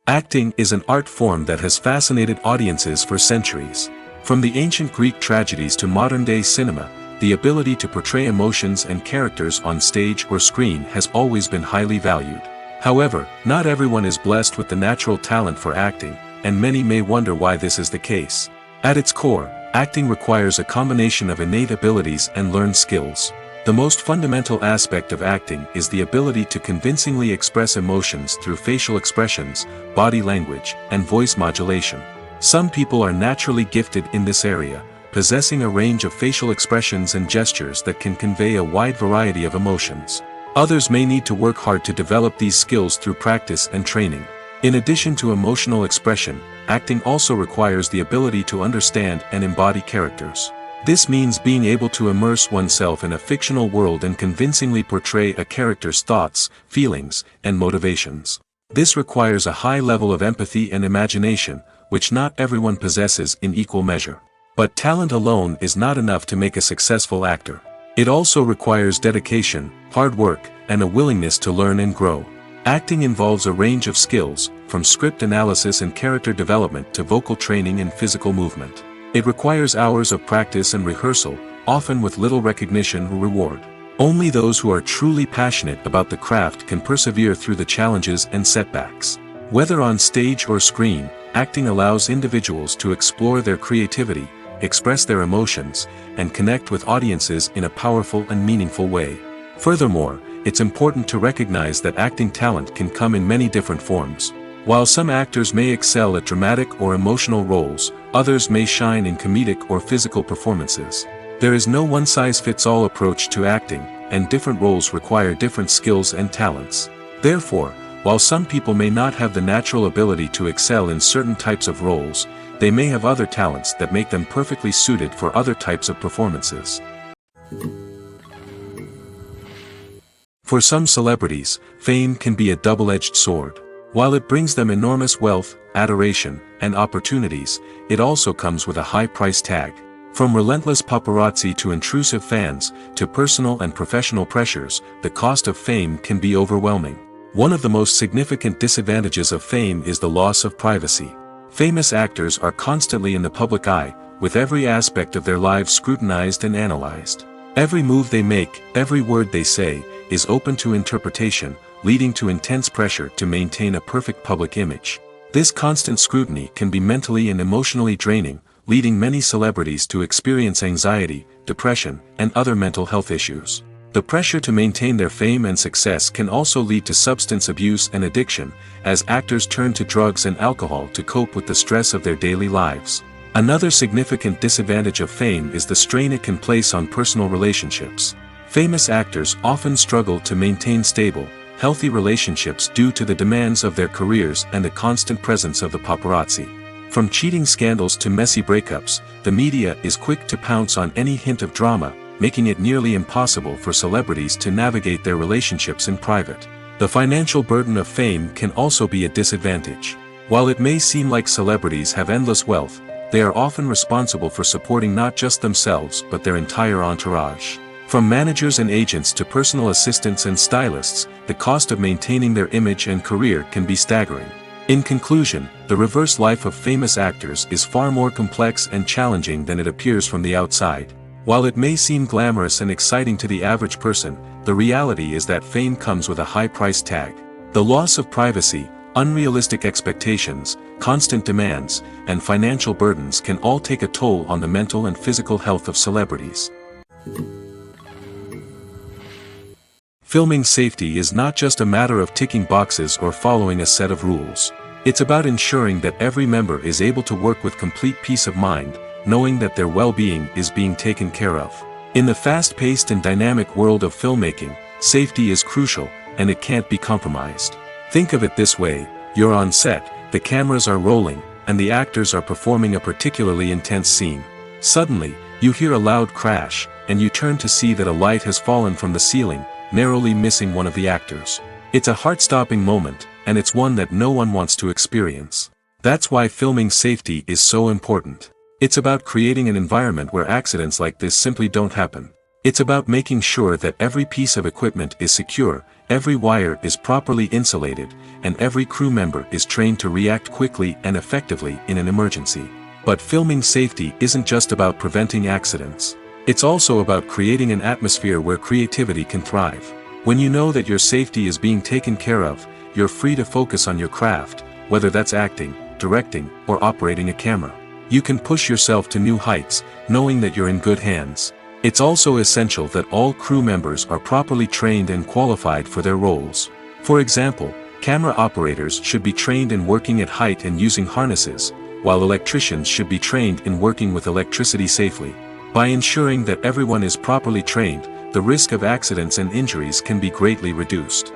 Acting is an art form that has fascinated audiences for centuries. From the ancient Greek tragedies to modern-day cinema, the ability to portray emotions and characters on stage or screen has always been highly valued. However, not everyone is blessed with the natural talent for acting, and many may wonder why this is the case. At its core, acting requires a combination of innate abilities and learned skills. The most fundamental aspect of acting is the ability to convincingly express emotions through facial expressions, body language, and voice modulation. Some people are naturally gifted in this area, possessing a range of facial expressions and gestures that can convey a wide variety of emotions. Others may need to work hard to develop these skills through practice and training. In addition to emotional expression, acting also requires the ability to understand and embody characters. This means being able to immerse oneself in a fictional world and convincingly portray a character's thoughts, feelings, and motivations. This requires a high level of empathy and imagination, which not everyone possesses in equal measure. But talent alone is not enough to make a successful actor. It also requires dedication, hard work, and a willingness to learn and grow. Acting involves a range of skills, from script analysis and character development to vocal training and physical movement. It requires hours of practice and rehearsal, often with little recognition or reward. Only those who are truly passionate about the craft can persevere through the challenges and setbacks. Whether on stage or screen, acting allows individuals to explore their creativity, express their emotions, and connect with audiences in a powerful and meaningful way. Furthermore, it's important to recognize that acting talent can come in many different forms. While some actors may excel at dramatic or emotional roles, others may shine in comedic or physical performances. There is no one-size-fits-all approach to acting, and different roles require different skills and talents. Therefore, while some people may not have the natural ability to excel in certain types of roles, they may have other talents that make them perfectly suited for other types of performances. For some celebrities, fame can be a double-edged sword. While it brings them enormous wealth, adoration, and opportunities, it also comes with a high price tag. From relentless paparazzi to intrusive fans, to personal and professional pressures, the cost of fame can be overwhelming. One of the most significant disadvantages of fame is the loss of privacy. Famous actors are constantly in the public eye, with every aspect of their lives scrutinized and analyzed. Every move they make, every word they say, is open to interpretation, leading to intense pressure to maintain a perfect public image. This constant scrutiny can be mentally and emotionally draining, leading many celebrities to experience anxiety, depression, and other mental health issues. The pressure to maintain their fame and success can also lead to substance abuse and addiction, as actors turn to drugs and alcohol to cope with the stress of their daily lives. Another significant disadvantage of fame is the strain it can place on personal relationships. Famous actors often struggle to maintain stable, healthy relationships due to the demands of their careers and the constant presence of the paparazzi. From cheating scandals to messy breakups, the media is quick to pounce on any hint of drama, making it nearly impossible for celebrities to navigate their relationships in private. The financial burden of fame can also be a disadvantage. While it may seem like celebrities have endless wealth, they are often responsible for supporting not just themselves but their entire entourage. From managers and agents to personal assistants and stylists, the cost of maintaining their image and career can be staggering. In conclusion, the reverse life of famous actors is far more complex and challenging than it appears from the outside. While it may seem glamorous and exciting to the average person, the reality is that fame comes with a high price tag. The loss of privacy, unrealistic expectations, constant demands, and financial burdens can all take a toll on the mental and physical health of celebrities. Filming safety is not just a matter of ticking boxes or following a set of rules. It's about ensuring that every member is able to work with complete peace of mind, knowing that their well-being is being taken care of. In the fast-paced and dynamic world of filmmaking, safety is crucial, and it can't be compromised. Think of it this way: you're on set, the cameras are rolling, and the actors are performing a particularly intense scene. Suddenly, you hear a loud crash, and you turn to see that a light has fallen from the ceiling, narrowly missing one of the actors. It's a heart-stopping moment, and it's one that no one wants to experience. That's why filming safety is so important. It's about creating an environment where accidents like this simply don't happen. It's about making sure that every piece of equipment is secure, every wire is properly insulated, and every crew member is trained to react quickly and effectively in an emergency. But filming safety isn't just about preventing accidents. It's also about creating an atmosphere where creativity can thrive. When you know that your safety is being taken care of, you're free to focus on your craft, whether that's acting, directing, or operating a camera. You can push yourself to new heights, knowing that you're in good hands. It's also essential that all crew members are properly trained and qualified for their roles. For example, camera operators should be trained in working at height and using harnesses, while electricians should be trained in working with electricity safely. By ensuring that everyone is properly trained, the risk of accidents and injuries can be greatly reduced.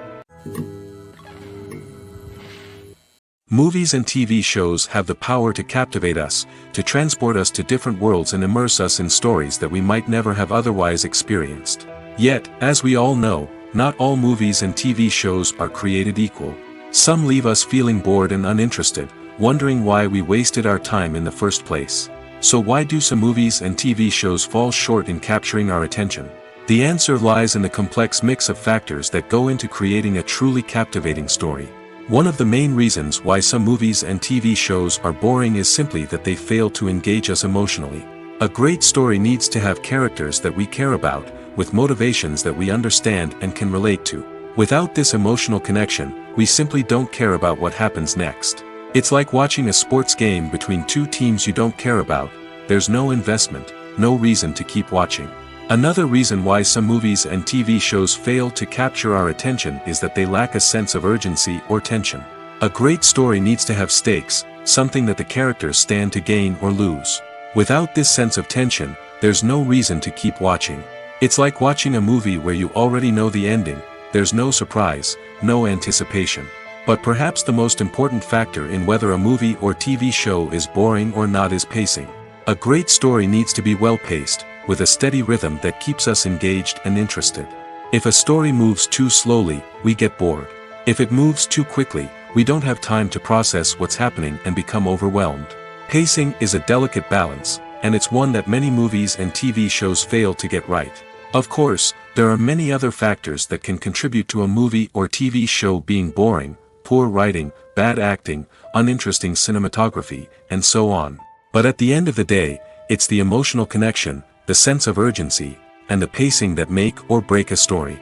Movies and TV shows have the power to captivate us, to transport us to different worlds and immerse us in stories that we might never have otherwise experienced. Yet, as we all know, not all movies and TV shows are created equal. Some leave us feeling bored and uninterested, wondering why we wasted our time in the first place. So why do some movies and TV shows fall short in capturing our attention? The answer lies in the complex mix of factors that go into creating a truly captivating story. One of the main reasons why some movies and TV shows are boring is simply that they fail to engage us emotionally. A great story needs to have characters that we care about, with motivations that we understand and can relate to. Without this emotional connection, we simply don't care about what happens next. It's like watching a sports game between two teams you don't care about. There's no investment, no reason to keep watching. Another reason why some movies and TV shows fail to capture our attention is that they lack a sense of urgency or tension. A great story needs to have stakes, something that the characters stand to gain or lose. Without this sense of tension, there's no reason to keep watching. It's like watching a movie where you already know the ending. There's no surprise, no anticipation. But perhaps the most important factor in whether a movie or TV show is boring or not is pacing. A great story needs to be well-paced, with a steady rhythm that keeps us engaged and interested. If a story moves too slowly, we get bored. If it moves too quickly, we don't have time to process what's happening and become overwhelmed. Pacing is a delicate balance, and it's one that many movies and TV shows fail to get right. Of course, there are many other factors that can contribute to a movie or TV show being boring: poor writing, bad acting, uninteresting cinematography, and so on. But at the end of the day, it's the emotional connection, the sense of urgency, and the pacing that make or break a story.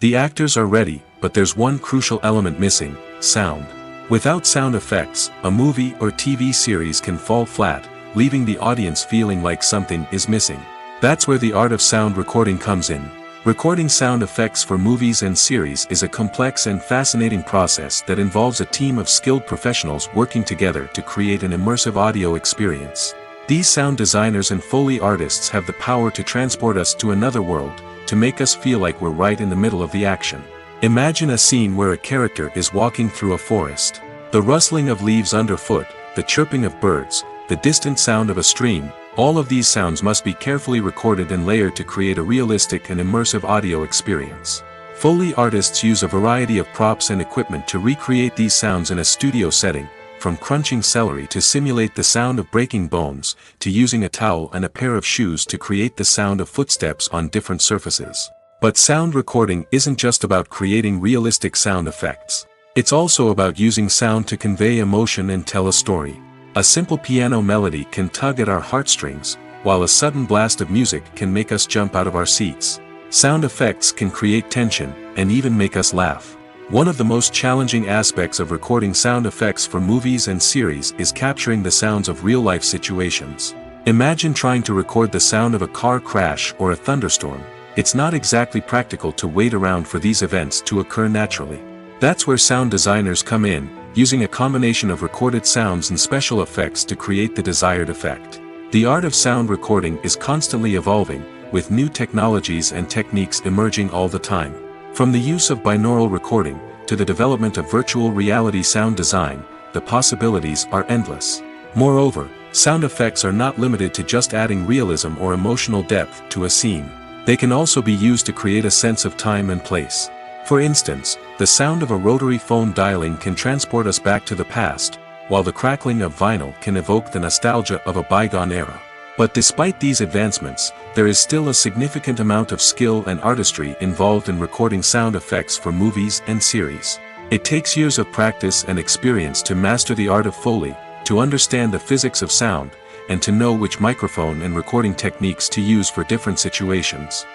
The actors are ready, but there's one crucial element missing: sound. Without sound effects, a movie or TV series can fall flat, leaving the audience feeling like something is missing. That's where the art of sound recording comes in. Recording sound effects for movies and series is a complex and fascinating process that involves a team of skilled professionals working together to create an immersive audio experience. These sound designers and Foley artists have the power to transport us to another world, to make us feel like we're right in the middle of the action. Imagine a scene where a character is walking through a forest. The rustling of leaves underfoot, the chirping of birds, the distant sound of a stream, all of these sounds must be carefully recorded and layered to create a realistic and immersive audio experience. Foley artists use a variety of props and equipment to recreate these sounds in a studio setting, from crunching celery to simulate the sound of breaking bones, to using a towel and a pair of shoes to create the sound of footsteps on different surfaces. But sound recording isn't just about creating realistic sound effects. It's also about using sound to convey emotion and tell a story. A simple piano melody can tug at our heartstrings, while a sudden blast of music can make us jump out of our seats. Sound effects can create tension, and even make us laugh. One of the most challenging aspects of recording sound effects for movies and series is capturing the sounds of real-life situations. Imagine trying to record the sound of a car crash or a thunderstorm. It's not exactly practical to wait around for these events to occur naturally. That's where sound designers come in, using a combination of recorded sounds and special effects to create the desired effect. The art of sound recording is constantly evolving, with new technologies and techniques emerging all the time. From the use of binaural recording, to the development of virtual reality sound design, the possibilities are endless. Moreover, sound effects are not limited to just adding realism or emotional depth to a scene. They can also be used to create a sense of time and place. For instance, the sound of a rotary phone dialing can transport us back to the past, while the crackling of vinyl can evoke the nostalgia of a bygone era. But despite these advancements, there is still a significant amount of skill and artistry involved in recording sound effects for movies and series. It takes years of practice and experience to master the art of Foley, to understand the physics of sound, and to know which microphone and recording techniques to use for different situations.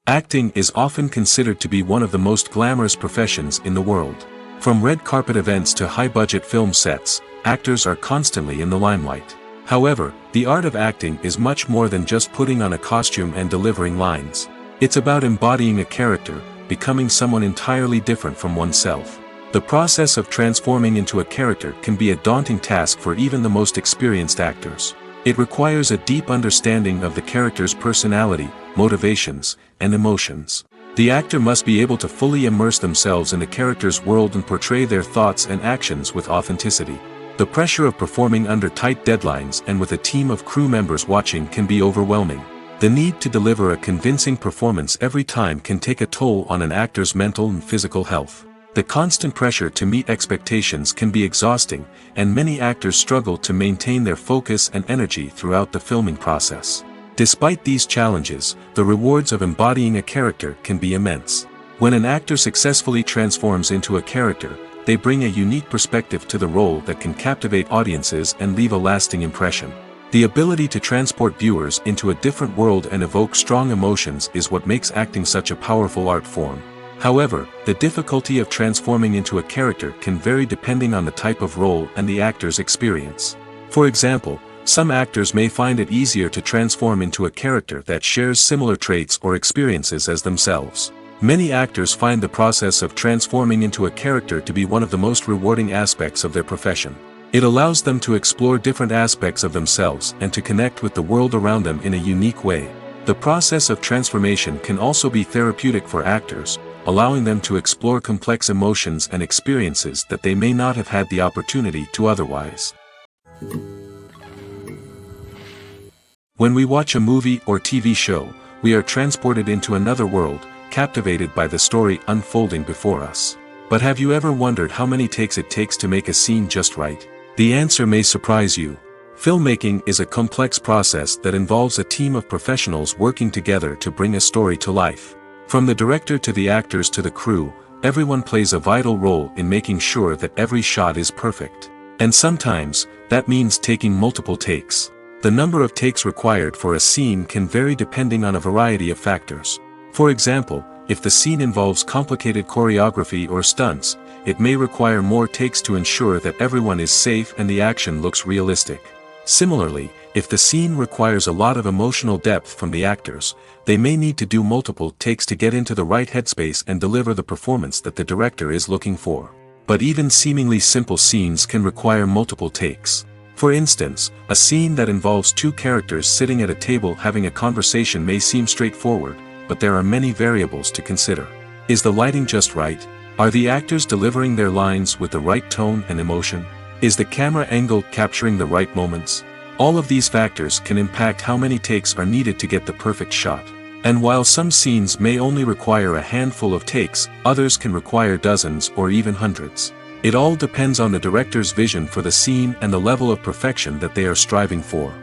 Acting is often considered to be one of the most glamorous professions in the world. From red carpet events to high-budget film sets, actors are constantly in the limelight. However, the art of acting is much more than just putting on a costume and delivering lines. It's about embodying a character, becoming someone entirely different from oneself. The process of transforming into a character can be a daunting task for even the most experienced actors. It requires a deep understanding of the character's personality, motivations, and emotions. The actor must be able to fully immerse themselves in the character's world and portray their thoughts and actions with authenticity. The pressure of performing under tight deadlines and with a team of crew members watching can be overwhelming. The need to deliver a convincing performance every time can take a toll on an actor's mental and physical health. The constant pressure to meet expectations can be exhausting, and many actors struggle to maintain their focus and energy throughout the filming process. Despite these challenges, the rewards of embodying a character can be immense. When an actor successfully transforms into a character, they bring a unique perspective to the role that can captivate audiences and leave a lasting impression. The ability to transport viewers into a different world and evoke strong emotions is what makes acting such a powerful art form. However, the difficulty of transforming into a character can vary depending on the type of role and the actor's experience. For example, some actors may find it easier to transform into a character that shares similar traits or experiences as themselves. Many actors find the process of transforming into a character to be one of the most rewarding aspects of their profession. It allows them to explore different aspects of themselves and to connect with the world around them in a unique way. The process of transformation can also be therapeutic for actors, allowing them to explore complex emotions and experiences that they may not have had the opportunity to otherwise. When we watch a movie or TV show, we are transported into another world, captivated by the story unfolding before us. But have you ever wondered how many takes it takes to make a scene just right? The answer may surprise you. Filmmaking is a complex process that involves a team of professionals working together to bring a story to life. From the director to the actors to the crew, everyone plays a vital role in making sure that every shot is perfect. And sometimes, that means taking multiple takes. The number of takes required for a scene can vary depending on a variety of factors. For example, if the scene involves complicated choreography or stunts, it may require more takes to ensure that everyone is safe and the action looks realistic. Similarly, if the scene requires a lot of emotional depth from the actors, they may need to do multiple takes to get into the right headspace and deliver the performance that the director is looking for. But even seemingly simple scenes can require multiple takes. For instance, a scene that involves two characters sitting at a table having a conversation may seem straightforward, but there are many variables to consider. Is the lighting just right? Are the actors delivering their lines with the right tone and emotion? Is the camera angle capturing the right moments? All of these factors can impact how many takes are needed to get the perfect shot. And while some scenes may only require a handful of takes, others can require dozens or even hundreds. It all depends on the director's vision for the scene and the level of perfection that they are striving for.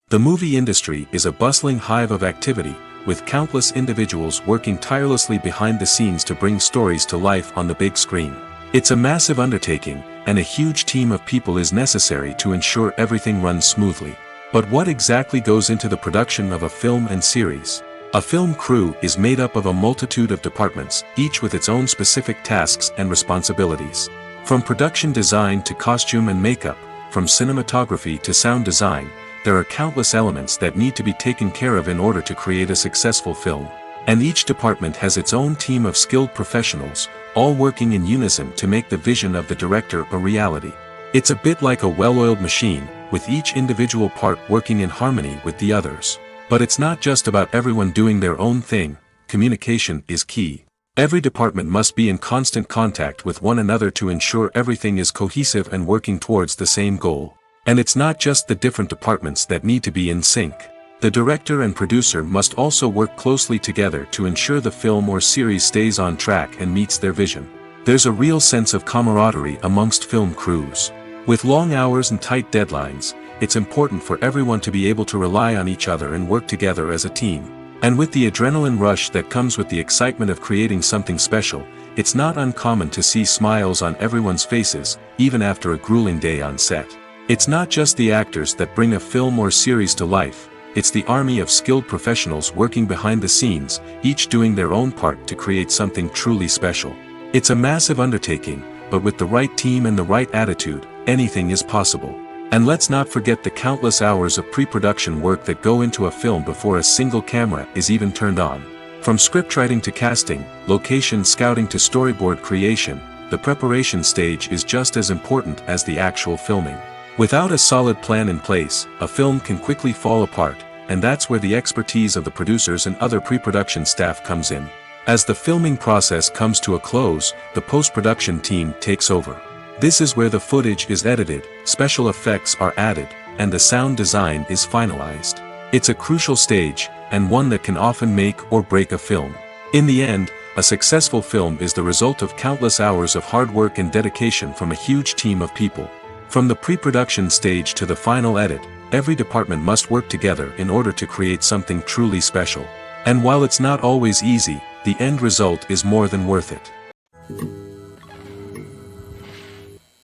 The movie industry is a bustling hive of activity, with countless individuals working tirelessly behind the scenes to bring stories to life on the big screen. It's a massive undertaking, and a huge team of people is necessary to ensure everything runs smoothly. But what exactly goes into the production of a film and series? A film crew is made up of a multitude of departments, each with its own specific tasks and responsibilities. From production design to costume and makeup, from cinematography to sound design, there are countless elements that need to be taken care of in order to create a successful film. And each department has its own team of skilled professionals, all working in unison to make the vision of the director a reality. It's a bit like a well-oiled machine, with each individual part working in harmony with the others. But it's not just about everyone doing their own thing. Communication is key. Every department must be in constant contact with one another to ensure everything is cohesive and working towards the same goal. And it's not just the different departments that need to be in sync. The director and producer must also work closely together to ensure the film or series stays on track and meets their vision. There's a real sense of camaraderie amongst film crews. With long hours and tight deadlines, it's important for everyone to be able to rely on each other and work together as a team. And with the adrenaline rush that comes with the excitement of creating something special, it's not uncommon to see smiles on everyone's faces, even after a grueling day on set. It's not just the actors that bring a film or series to life, it's the army of skilled professionals working behind the scenes, each doing their own part to create something truly special. It's a massive undertaking, but with the right team and the right attitude, anything is possible. And let's not forget the countless hours of pre-production work that go into a film before a single camera is even turned on. From scriptwriting to casting, location scouting to storyboard creation, the preparation stage is just as important as the actual filming. Without a solid plan in place, a film can quickly fall apart, and that's where the expertise of the producers and other pre-production staff comes in. As the filming process comes to a close, the post-production team takes over. This is where the footage is edited, special effects are added, and the sound design is finalized. It's a crucial stage, and one that can often make or break a film. In the end, a successful film is the result of countless hours of hard work and dedication from a huge team of people. From the pre-production stage to the final edit, every department must work together in order to create something truly special. And while it's not always easy, the end result is more than worth it.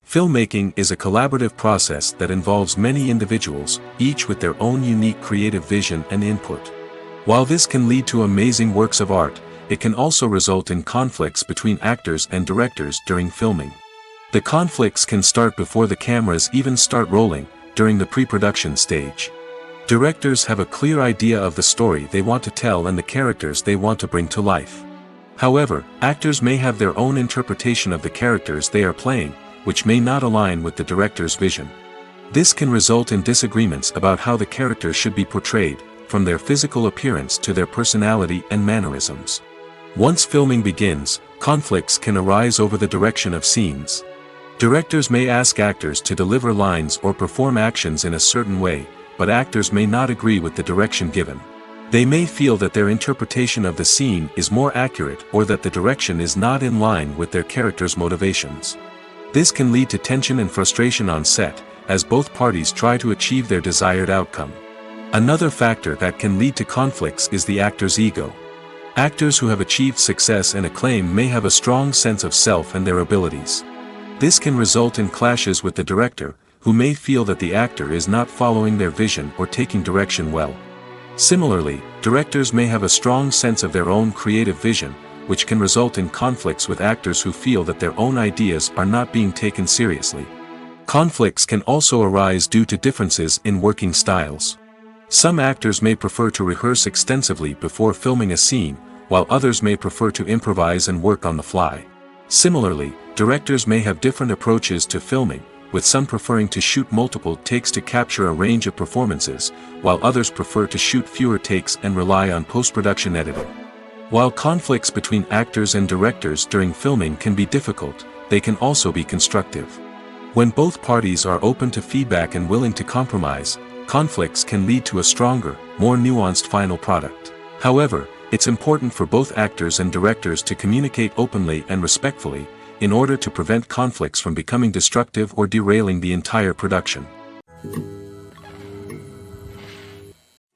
Filmmaking is a collaborative process that involves many individuals, each with their own unique creative vision and input. While this can lead to amazing works of art, it can also result in conflicts between actors and directors during filming. The conflicts can start before the cameras even start rolling, during the pre-production stage. Directors have a clear idea of the story they want to tell and the characters they want to bring to life. However, actors may have their own interpretation of the characters they are playing, which may not align with the director's vision. This can result in disagreements about how the characters should be portrayed, from their physical appearance to their personality and mannerisms. Once filming begins, conflicts can arise over the direction of scenes. Directors may ask actors to deliver lines or perform actions in a certain way, but actors may not agree with the direction given. They may feel that their interpretation of the scene is more accurate or that the direction is not in line with their character's motivations. This can lead to tension and frustration on set, as both parties try to achieve their desired outcome. Another factor that can lead to conflicts is the actor's ego. Actors who have achieved success and acclaim may have a strong sense of self and their abilities. This can result in clashes with the director, who may feel that the actor is not following their vision or taking direction well. Similarly, directors may have a strong sense of their own creative vision, which can result in conflicts with actors who feel that their own ideas are not being taken seriously. Conflicts can also arise due to differences in working styles. Some actors may prefer to rehearse extensively before filming a scene, while others may prefer to improvise and work on the fly. Similarly, directors may have different approaches to filming, with some preferring to shoot multiple takes to capture a range of performances, while others prefer to shoot fewer takes and rely on post-production editing. While conflicts between actors and directors during filming can be difficult, they can also be constructive. When both parties are open to feedback and willing to compromise, conflicts can lead to a stronger, more nuanced final product. However, it's important for both actors and directors to communicate openly and respectfully, in order to prevent conflicts from becoming destructive or derailing the entire production.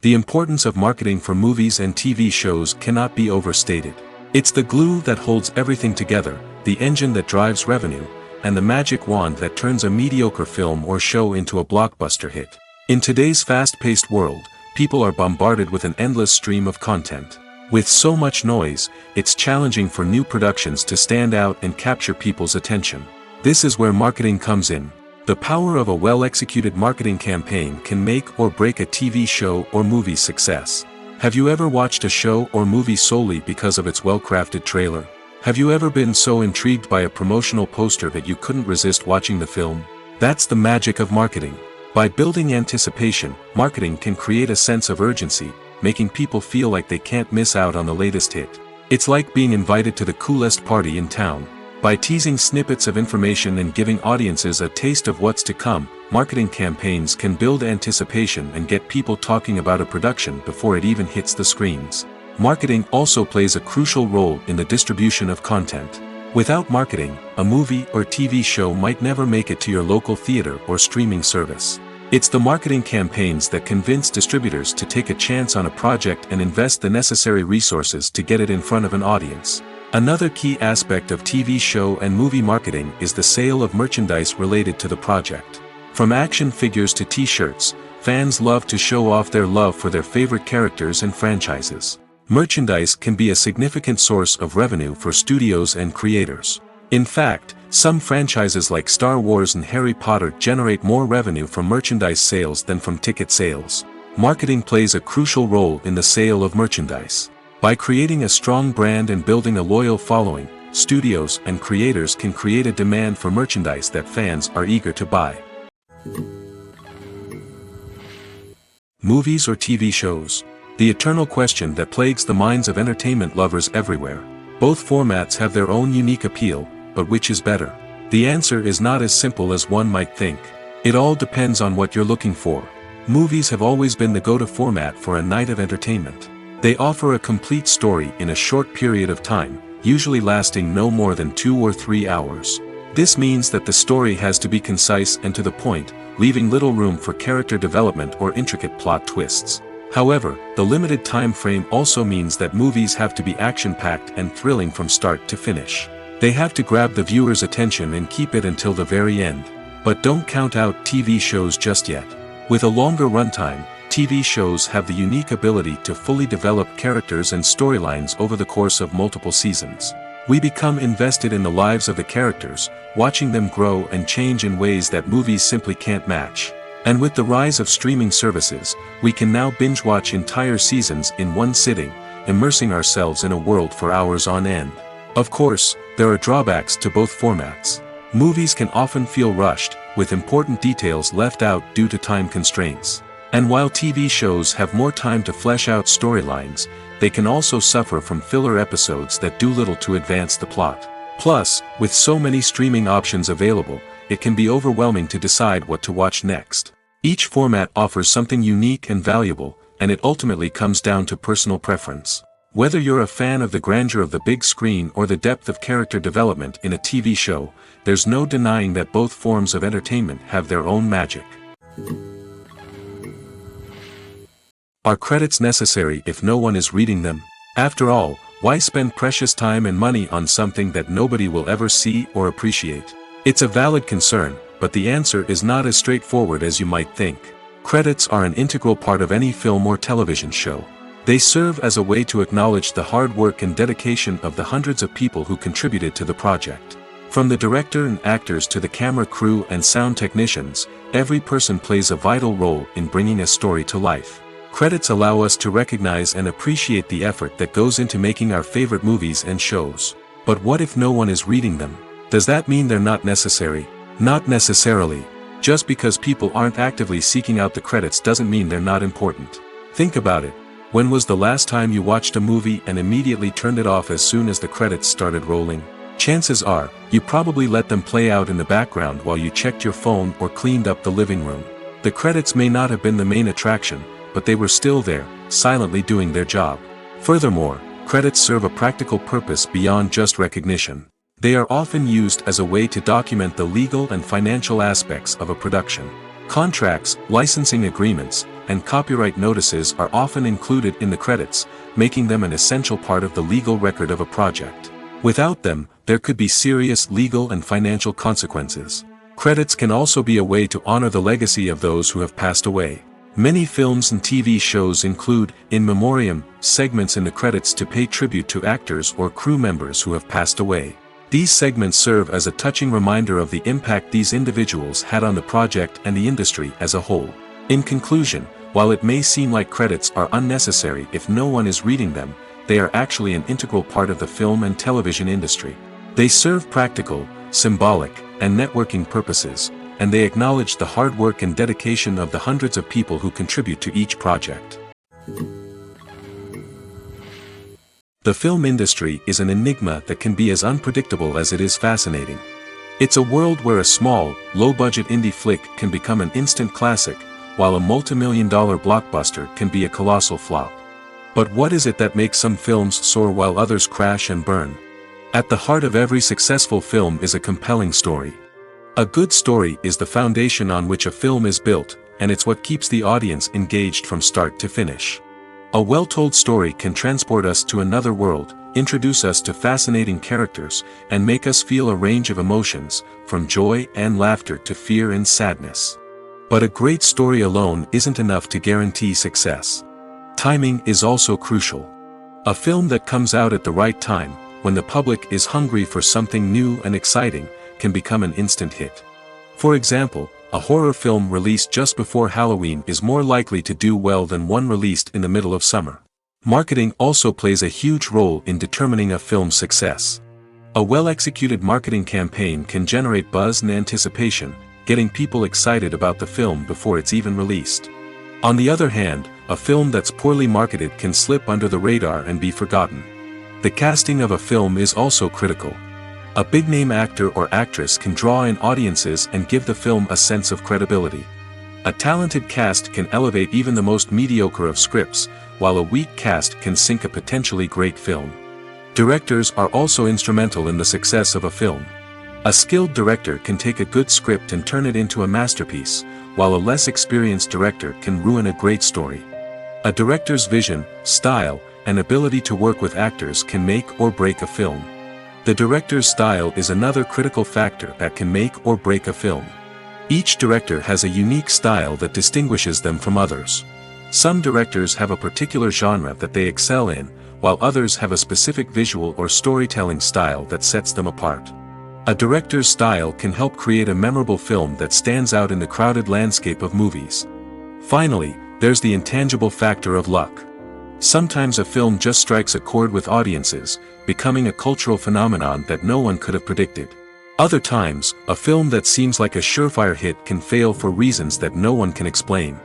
The importance of marketing for movies and TV shows cannot be overstated. It's the glue that holds everything together, the engine that drives revenue, and the magic wand that turns a mediocre film or show into a blockbuster hit. In today's fast-paced world, people are bombarded with an endless stream of content. With so much noise, it's challenging for new productions to stand out and capture people's attention. This is where marketing comes in. The power of a well-executed marketing campaign can make or break a TV show or movie's success. Have you ever watched a show or movie solely because of its well-crafted trailer? Have you ever been so intrigued by a promotional poster that you couldn't resist watching the film? That's the magic of marketing. By building anticipation, marketing can create a sense of urgency, making people feel like they can't miss out on the latest hit. It's like being invited to the coolest party in town. By teasing snippets of information and giving audiences a taste of what's to come, marketing campaigns can build anticipation and get people talking about a production before it even hits the screens. Marketing also plays a crucial role in the distribution of content. Without marketing, a movie or TV show might never make it to your local theater or streaming service. It's the marketing campaigns that convince distributors to take a chance on a project and invest the necessary resources to get it in front of an audience. Another key aspect of TV show and movie marketing is the sale of merchandise related to the project. From action figures to t-shirts, fans love to show off their love for their favorite characters and franchises. Merchandise can be a significant source of revenue for studios and creators. In fact, some franchises like Star Wars and Harry Potter generate more revenue from merchandise sales than from ticket sales. Marketing plays a crucial role in the sale of merchandise. By creating a strong brand and building a loyal following, studios and creators can create a demand for merchandise that fans are eager to buy. Movies or TV shows? The eternal question that plagues the minds of entertainment lovers everywhere. Both formats have their own unique appeal, but which is better? The answer is not as simple as one might think. It all depends on what you're looking for. Movies have always been the go-to format for a night of entertainment. They offer a complete story in a short period of time, usually lasting no more than 2 or 3 hours. This means that the story has to be concise and to the point, leaving little room for character development or intricate plot twists. However, the limited time frame also means that movies have to be action-packed and thrilling from start to finish. They have to grab the viewer's attention and keep it until the very end. But don't count out TV shows just yet. With a longer runtime, TV shows have the unique ability to fully develop characters and storylines over the course of multiple seasons. We become invested in the lives of the characters, watching them grow and change in ways that movies simply can't match. And with the rise of streaming services, we can now binge-watch entire seasons in one sitting, immersing ourselves in a world for hours on end. Of course, there are drawbacks to both formats. Movies can often feel rushed, with important details left out due to time constraints. And while TV shows have more time to flesh out storylines, they can also suffer from filler episodes that do little to advance the plot. Plus, with so many streaming options available, it can be overwhelming to decide what to watch next. Each format offers something unique and valuable, and it ultimately comes down to personal preference. Whether you're a fan of the grandeur of the big screen or the depth of character development in a TV show, there's no denying that both forms of entertainment have their own magic. Are credits necessary if no one is reading them? After all, Why spend precious time and money on something that nobody will ever see or appreciate? It's a valid concern, but the answer is not as straightforward as you might think. Credits are an integral part of any film or television show. They serve as a way to acknowledge the hard work and dedication of the hundreds of people who contributed to the project. From the director and actors to the camera crew and sound technicians, every person plays a vital role in bringing a story to life. Credits allow us to recognize and appreciate the effort that goes into making our favorite movies and shows. But what if no one is reading them? Does that mean they're not necessary? Not necessarily. Just because people aren't actively seeking out the credits doesn't mean they're not important. Think about it. When was the last time you watched a movie and immediately turned it off as soon as the credits started rolling? Chances are, you probably let them play out in the background while you checked your phone or cleaned up the living room. The credits may not have been the main attraction, but they were still there, silently doing their job. Furthermore, credits serve a practical purpose beyond just recognition. They are often used as a way to document the legal and financial aspects of a production. Contracts, licensing agreements, and copyright notices are often included in the credits, making them an essential part of the legal record of a project. Without them, there could be serious legal and financial consequences. Credits can also be a way to honor the legacy of those who have passed away. Many films and TV shows include, in memoriam, segments in the credits to pay tribute to actors or crew members who have passed away. These segments serve as a touching reminder of the impact these individuals had on the project and the industry as a whole. In conclusion, while it may seem like credits are unnecessary if no one is reading them, they are actually an integral part of the film and television industry. They serve practical, symbolic, and networking purposes, and they acknowledge the hard work and dedication of the hundreds of people who contribute to each project. The film industry is an enigma that can be as unpredictable as it is fascinating. It's a world where a small, low-budget indie flick can become an instant classic, while a multi-million-dollar blockbuster can be a colossal flop. But what is it that makes some films soar while others crash and burn? At the heart of every successful film is a compelling story. A good story is the foundation on which a film is built, and it's what keeps the audience engaged from start to finish. A well-told story can transport us to another world, introduce us to fascinating characters, and make us feel a range of emotions, from joy and laughter to fear and sadness. But a great story alone isn't enough to guarantee success. Timing is also crucial. A film that comes out at the right time, when the public is hungry for something new and exciting, can become an instant hit. For example, a horror film released just before Halloween is more likely to do well than one released in the middle of summer. Marketing also plays a huge role in determining a film's success. A well-executed marketing campaign can generate buzz and anticipation, getting people excited about the film before it's even released. On the other hand, a film that's poorly marketed can slip under the radar and be forgotten. The casting of a film is also critical. A big-name actor or actress can draw in audiences and give the film a sense of credibility. A talented cast can elevate even the most mediocre of scripts, while a weak cast can sink a potentially great film. Directors are also instrumental in the success of a film. A skilled director can take a good script and turn it into a masterpiece, while a less experienced director can ruin a great story. A director's vision, style, and ability to work with actors can make or break a film. The director's style is another critical factor that can make or break a film. Each director has a unique style that distinguishes them from others. Some directors have a particular genre that they excel in, while others have a specific visual or storytelling style that sets them apart. A director's style can help create a memorable film that stands out in the crowded landscape of movies. Finally, there's the intangible factor of luck. Sometimes a film just strikes a chord with audiences, becoming a cultural phenomenon that no one could have predicted. Other times, a film that seems like a surefire hit can fail for reasons that no one can explain.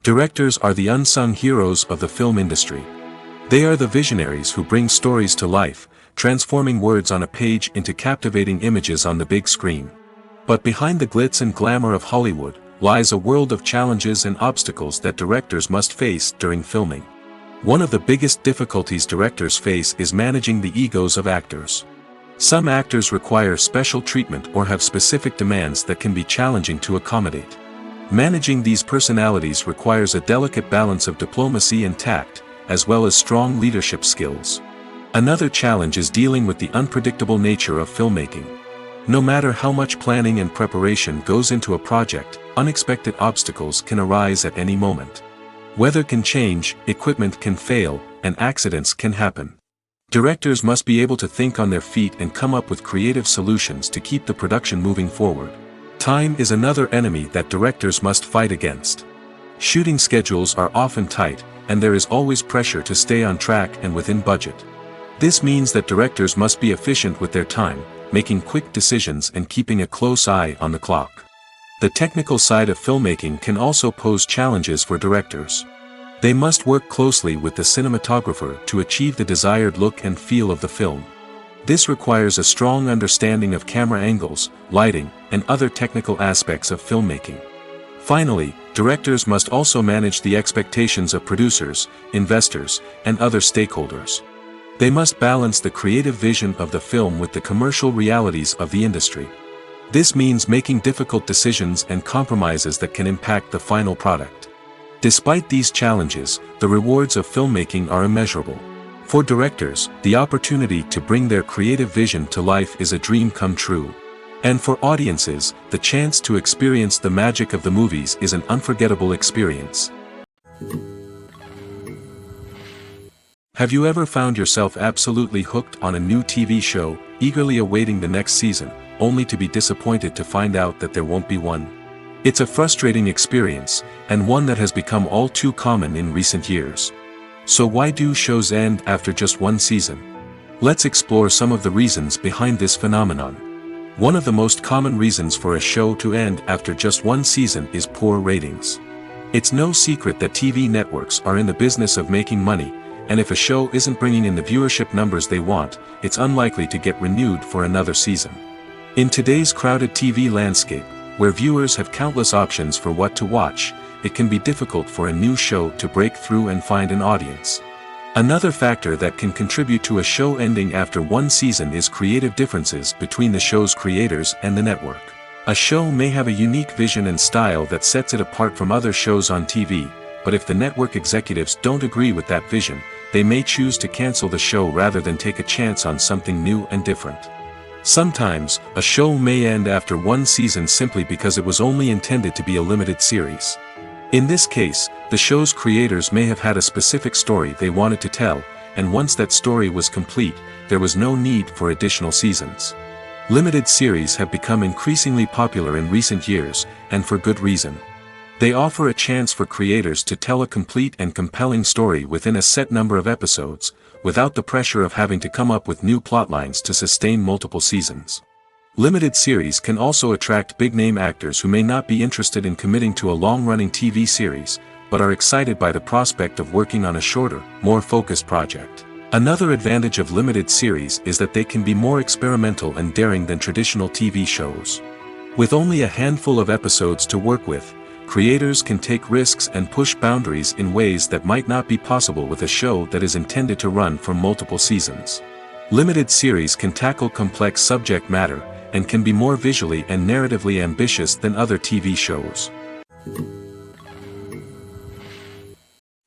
Directors are the unsung heroes of the film industry. They are the visionaries who bring stories to life, transforming words on a page into captivating images on the big screen. But behind the glitz and glamour of Hollywood, lies a world of challenges and obstacles that directors must face during filming. One of the biggest difficulties directors face is managing the egos of actors. Some actors require special treatment or have specific demands that can be challenging to accommodate. Managing these personalities requires a delicate balance of diplomacy and tact, as well as strong leadership skills. Another challenge is dealing with the unpredictable nature of filmmaking. No matter how much planning and preparation goes into a project, unexpected obstacles can arise at any moment. Weather can change, equipment can fail, and accidents can happen. Directors must be able to think on their feet and come up with creative solutions to keep the production moving forward. Time is another enemy that directors must fight against. Shooting schedules are often tight, and there is always pressure to stay on track and within budget. This means that directors must be efficient with their time, making quick decisions and keeping a close eye on the clock. The technical side of filmmaking can also pose challenges for directors. They must work closely with the cinematographer to achieve the desired look and feel of the film. This requires a strong understanding of camera angles, lighting, and other technical aspects of filmmaking. Finally, directors must also manage the expectations of producers, investors, and other stakeholders. They must balance the creative vision of the film with the commercial realities of the industry. This means making difficult decisions and compromises that can impact the final product. Despite these challenges, the rewards of filmmaking are immeasurable. For directors, the opportunity to bring their creative vision to life is a dream come true. And for audiences, the chance to experience the magic of the movies is an unforgettable experience. Have you ever found yourself absolutely hooked on a new TV show, eagerly awaiting the next season, only to be disappointed to find out that there won't be one? It's a frustrating experience, and one that has become all too common in recent years. So why do shows end after just one season? Let's explore some of the reasons behind this phenomenon. One of the most common reasons for a show to end after just one season is poor ratings. It's no secret that TV networks are in the business of making money, and if a show isn't bringing in the viewership numbers they want, it's unlikely to get renewed for another season. In today's crowded TV landscape, where viewers have countless options for what to watch, it can be difficult for a new show to break through and find an audience. Another factor that can contribute to a show ending after one season is creative differences between the show's creators and the network. A show may have a unique vision and style that sets it apart from other shows on TV, but if the network executives don't agree with that vision, they may choose to cancel the show rather than take a chance on something new and different. Sometimes, a show may end after one season simply because it was only intended to be a limited series. In this case, the show's creators may have had a specific story they wanted to tell, and once that story was complete, there was no need for additional seasons. Limited series have become increasingly popular in recent years, and for good reason. They offer a chance for creators to tell a complete and compelling story within a set number of episodes, without the pressure of having to come up with new plotlines to sustain multiple seasons. Limited series can also attract big-name actors who may not be interested in committing to a long-running TV series, but are excited by the prospect of working on a shorter, more focused project. Another advantage of limited series is that they can be more experimental and daring than traditional TV shows. With only a handful of episodes to work with, creators can take risks and push boundaries in ways that might not be possible with a show that is intended to run for multiple seasons. Limited series can tackle complex subject matter, and can be more visually and narratively ambitious than other TV shows.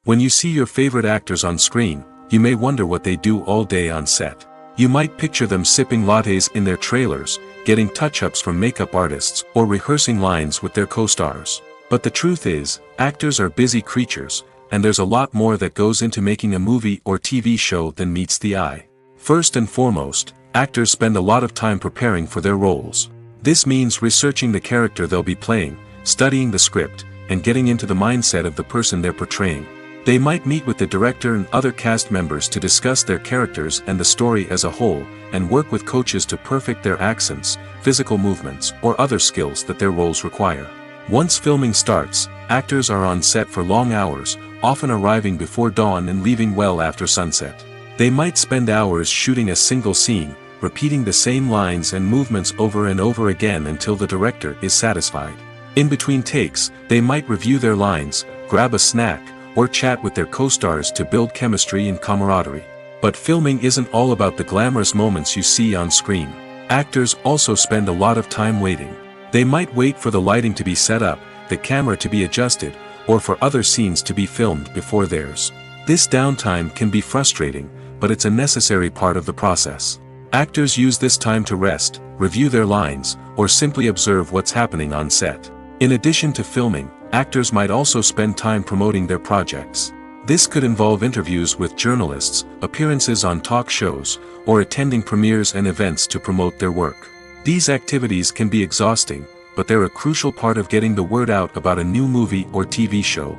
When you see your favorite actors on screen, you may wonder what they do all day on set. You might picture them sipping lattes in their trailers, getting touch-ups from makeup artists, or rehearsing lines with their co-stars. But the truth is, actors are busy creatures, and there's a lot more that goes into making a movie or TV show than meets the eye. First and foremost, actors spend a lot of time preparing for their roles. This means researching the character they'll be playing, studying the script, and getting into the mindset of the person they're portraying. They might meet with the director and other cast members to discuss their characters and the story as a whole, and work with coaches to perfect their accents, physical movements, or other skills that their roles require. Once filming starts, actors are on set for long hours, often arriving before dawn and leaving well after sunset. They might spend hours shooting a single scene, repeating the same lines and movements over and over again until the director is satisfied. In between takes, they might review their lines, grab a snack, or chat with their co-stars to build chemistry and camaraderie. But filming isn't all about the glamorous moments you see on screen. Actors also spend a lot of time waiting. They might wait for the lighting to be set up, the camera to be adjusted, or for other scenes to be filmed before theirs. This downtime can be frustrating, but it's a necessary part of the process. Actors use this time to rest, review their lines, or simply observe what's happening on set. In addition to filming, actors might also spend time promoting their projects. This could involve interviews with journalists, appearances on talk shows, or attending premieres and events to promote their work. These activities can be exhausting, but they're a crucial part of getting the word out about a new movie or TV show.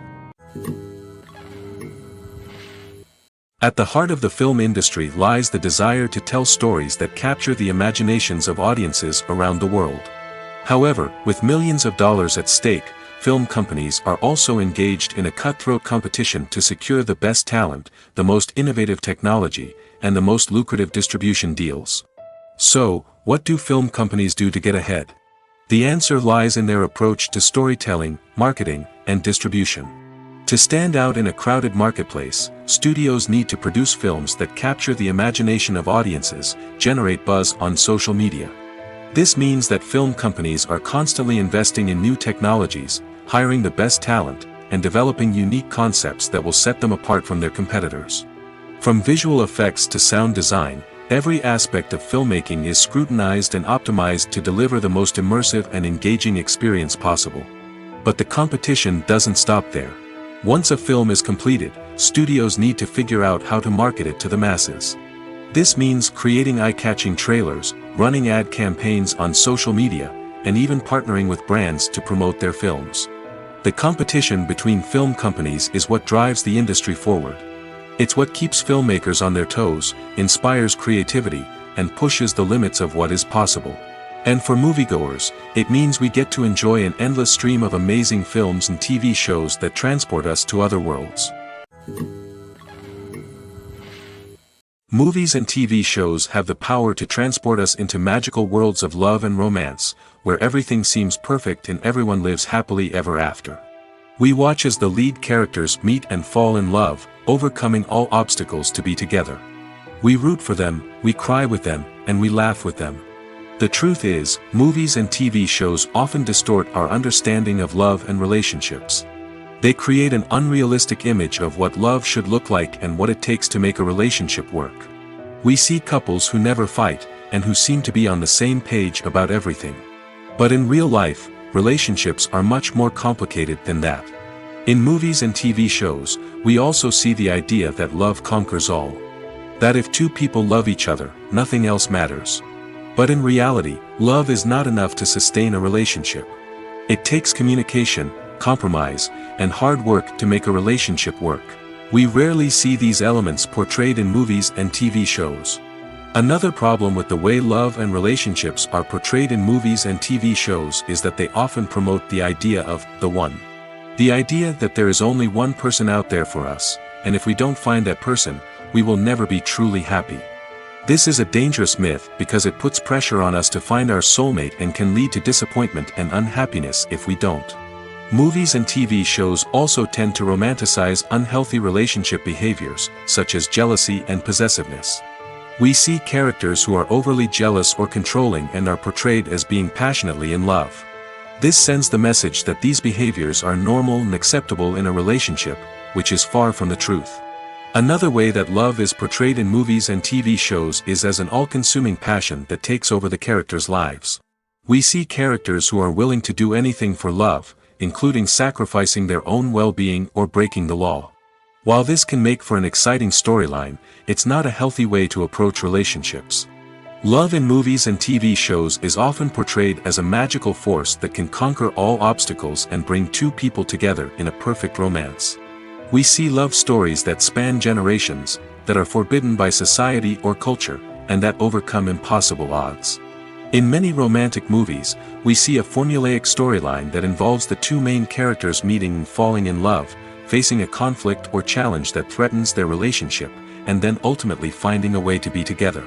At the heart of the film industry lies the desire to tell stories that capture the imaginations of audiences around the world. However, with millions of dollars at stake, film companies are also engaged in a cutthroat competition to secure the best talent, the most innovative technology, and the most lucrative distribution deals. So, what do film companies do to get ahead? The answer lies in their approach to storytelling, marketing, and distribution. To stand out in a crowded marketplace, studios need to produce films that capture the imagination of audiences, generate buzz on social media. This means that film companies are constantly investing in new technologies, hiring the best talent, and developing unique concepts that will set them apart from their competitors. From visual effects to sound design, every aspect of filmmaking is scrutinized and optimized to deliver the most immersive and engaging experience possible. But the competition doesn't stop there. Once a film is completed, studios need to figure out how to market it to the masses. This means creating eye-catching trailers, running ad campaigns on social media, and even partnering with brands to promote their films. The competition between film companies is what drives the industry forward. It's what keeps filmmakers on their toes, inspires creativity, and pushes the limits of what is possible. And for moviegoers, it means we get to enjoy an endless stream of amazing films and TV shows that transport us to other worlds. Movies and TV shows have the power to transport us into magical worlds of love and romance, where everything seems perfect and everyone lives happily ever after. We watch as the lead characters meet and fall in love, overcoming all obstacles to be together. We root for them, we cry with them, and we laugh with them. The truth is, movies and TV shows often distort our understanding of love and relationships. They create an unrealistic image of what love should look like and what it takes to make a relationship work. We see couples who never fight, and who seem to be on the same page about everything. But in real life, relationships are much more complicated than that. In movies and TV shows, we also see the idea that love conquers all. That if two people love each other, nothing else matters. But in reality, love is not enough to sustain a relationship. It takes communication, compromise, and hard work to make a relationship work. We rarely see these elements portrayed in movies and TV shows. Another problem with the way love and relationships are portrayed in movies and TV shows is that they often promote the idea of the one. The idea that there is only one person out there for us, and if we don't find that person, we will never be truly happy. This is a dangerous myth because it puts pressure on us to find our soulmate and can lead to disappointment and unhappiness if we don't. Movies and TV shows also tend to romanticize unhealthy relationship behaviors, such as jealousy and possessiveness. We see characters who are overly jealous or controlling and are portrayed as being passionately in love. This sends the message that these behaviors are normal and acceptable in a relationship, which is far from the truth. Another way that love is portrayed in movies and TV shows is as an all-consuming passion that takes over the characters' lives. We see characters who are willing to do anything for love, including sacrificing their own well-being or breaking the law. While this can make for an exciting storyline, it's not a healthy way to approach relationships. Love in movies and TV shows is often portrayed as a magical force that can conquer all obstacles and bring two people together in a perfect romance. We see love stories that span generations, that are forbidden by society or culture, and that overcome impossible odds. In many romantic movies, we see a formulaic storyline that involves the two main characters meeting and falling in love, facing a conflict or challenge that threatens their relationship, and then ultimately finding a way to be together.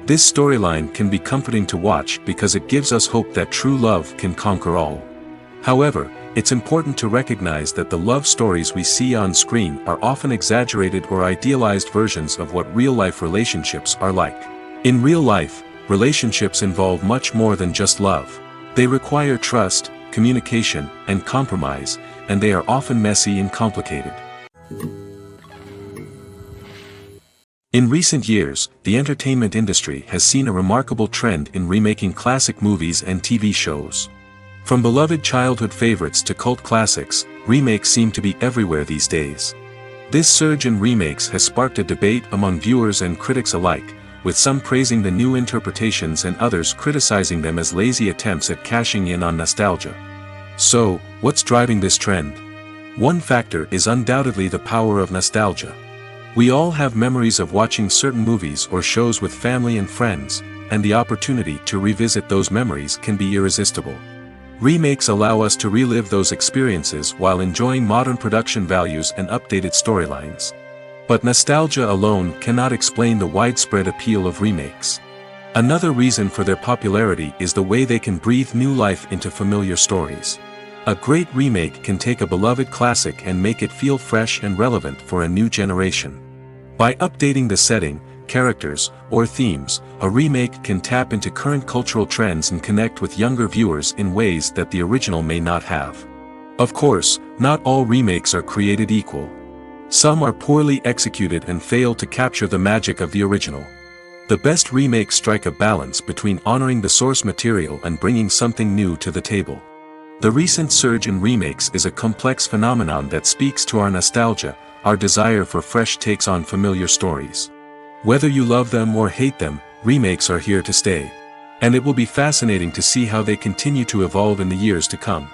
This storyline can be comforting to watch because it gives us hope that true love can conquer all. However, it's important to recognize that the love stories we see on screen are often exaggerated or idealized versions of what real-life relationships are like. In real life, relationships involve much more than just love. They require trust, communication, and compromise, and they are often messy and complicated. In recent years, the entertainment industry has seen a remarkable trend in remaking classic movies and TV shows. From beloved childhood favorites to cult classics, remakes seem to be everywhere these days. This surge in remakes has sparked a debate among viewers and critics alike, with some praising the new interpretations and others criticizing them as lazy attempts at cashing in on nostalgia. So, what's driving this trend? One factor is undoubtedly the power of nostalgia. We all have memories of watching certain movies or shows with family and friends, and the opportunity to revisit those memories can be irresistible. Remakes allow us to relive those experiences while enjoying modern production values and updated storylines. But nostalgia alone cannot explain the widespread appeal of remakes. Another reason for their popularity is the way they can breathe new life into familiar stories. A great remake can take a beloved classic and make it feel fresh and relevant for a new generation. By updating the setting, characters, or themes, a remake can tap into current cultural trends and connect with younger viewers in ways that the original may not have. Of course, not all remakes are created equal. Some are poorly executed and fail to capture the magic of the original. The best remakes strike a balance between honoring the source material and bringing something new to the table. The recent surge in remakes is a complex phenomenon that speaks to our nostalgia, our desire for fresh takes on familiar stories. Whether you love them or hate them, remakes are here to stay. And it will be fascinating to see how they continue to evolve in the years to come.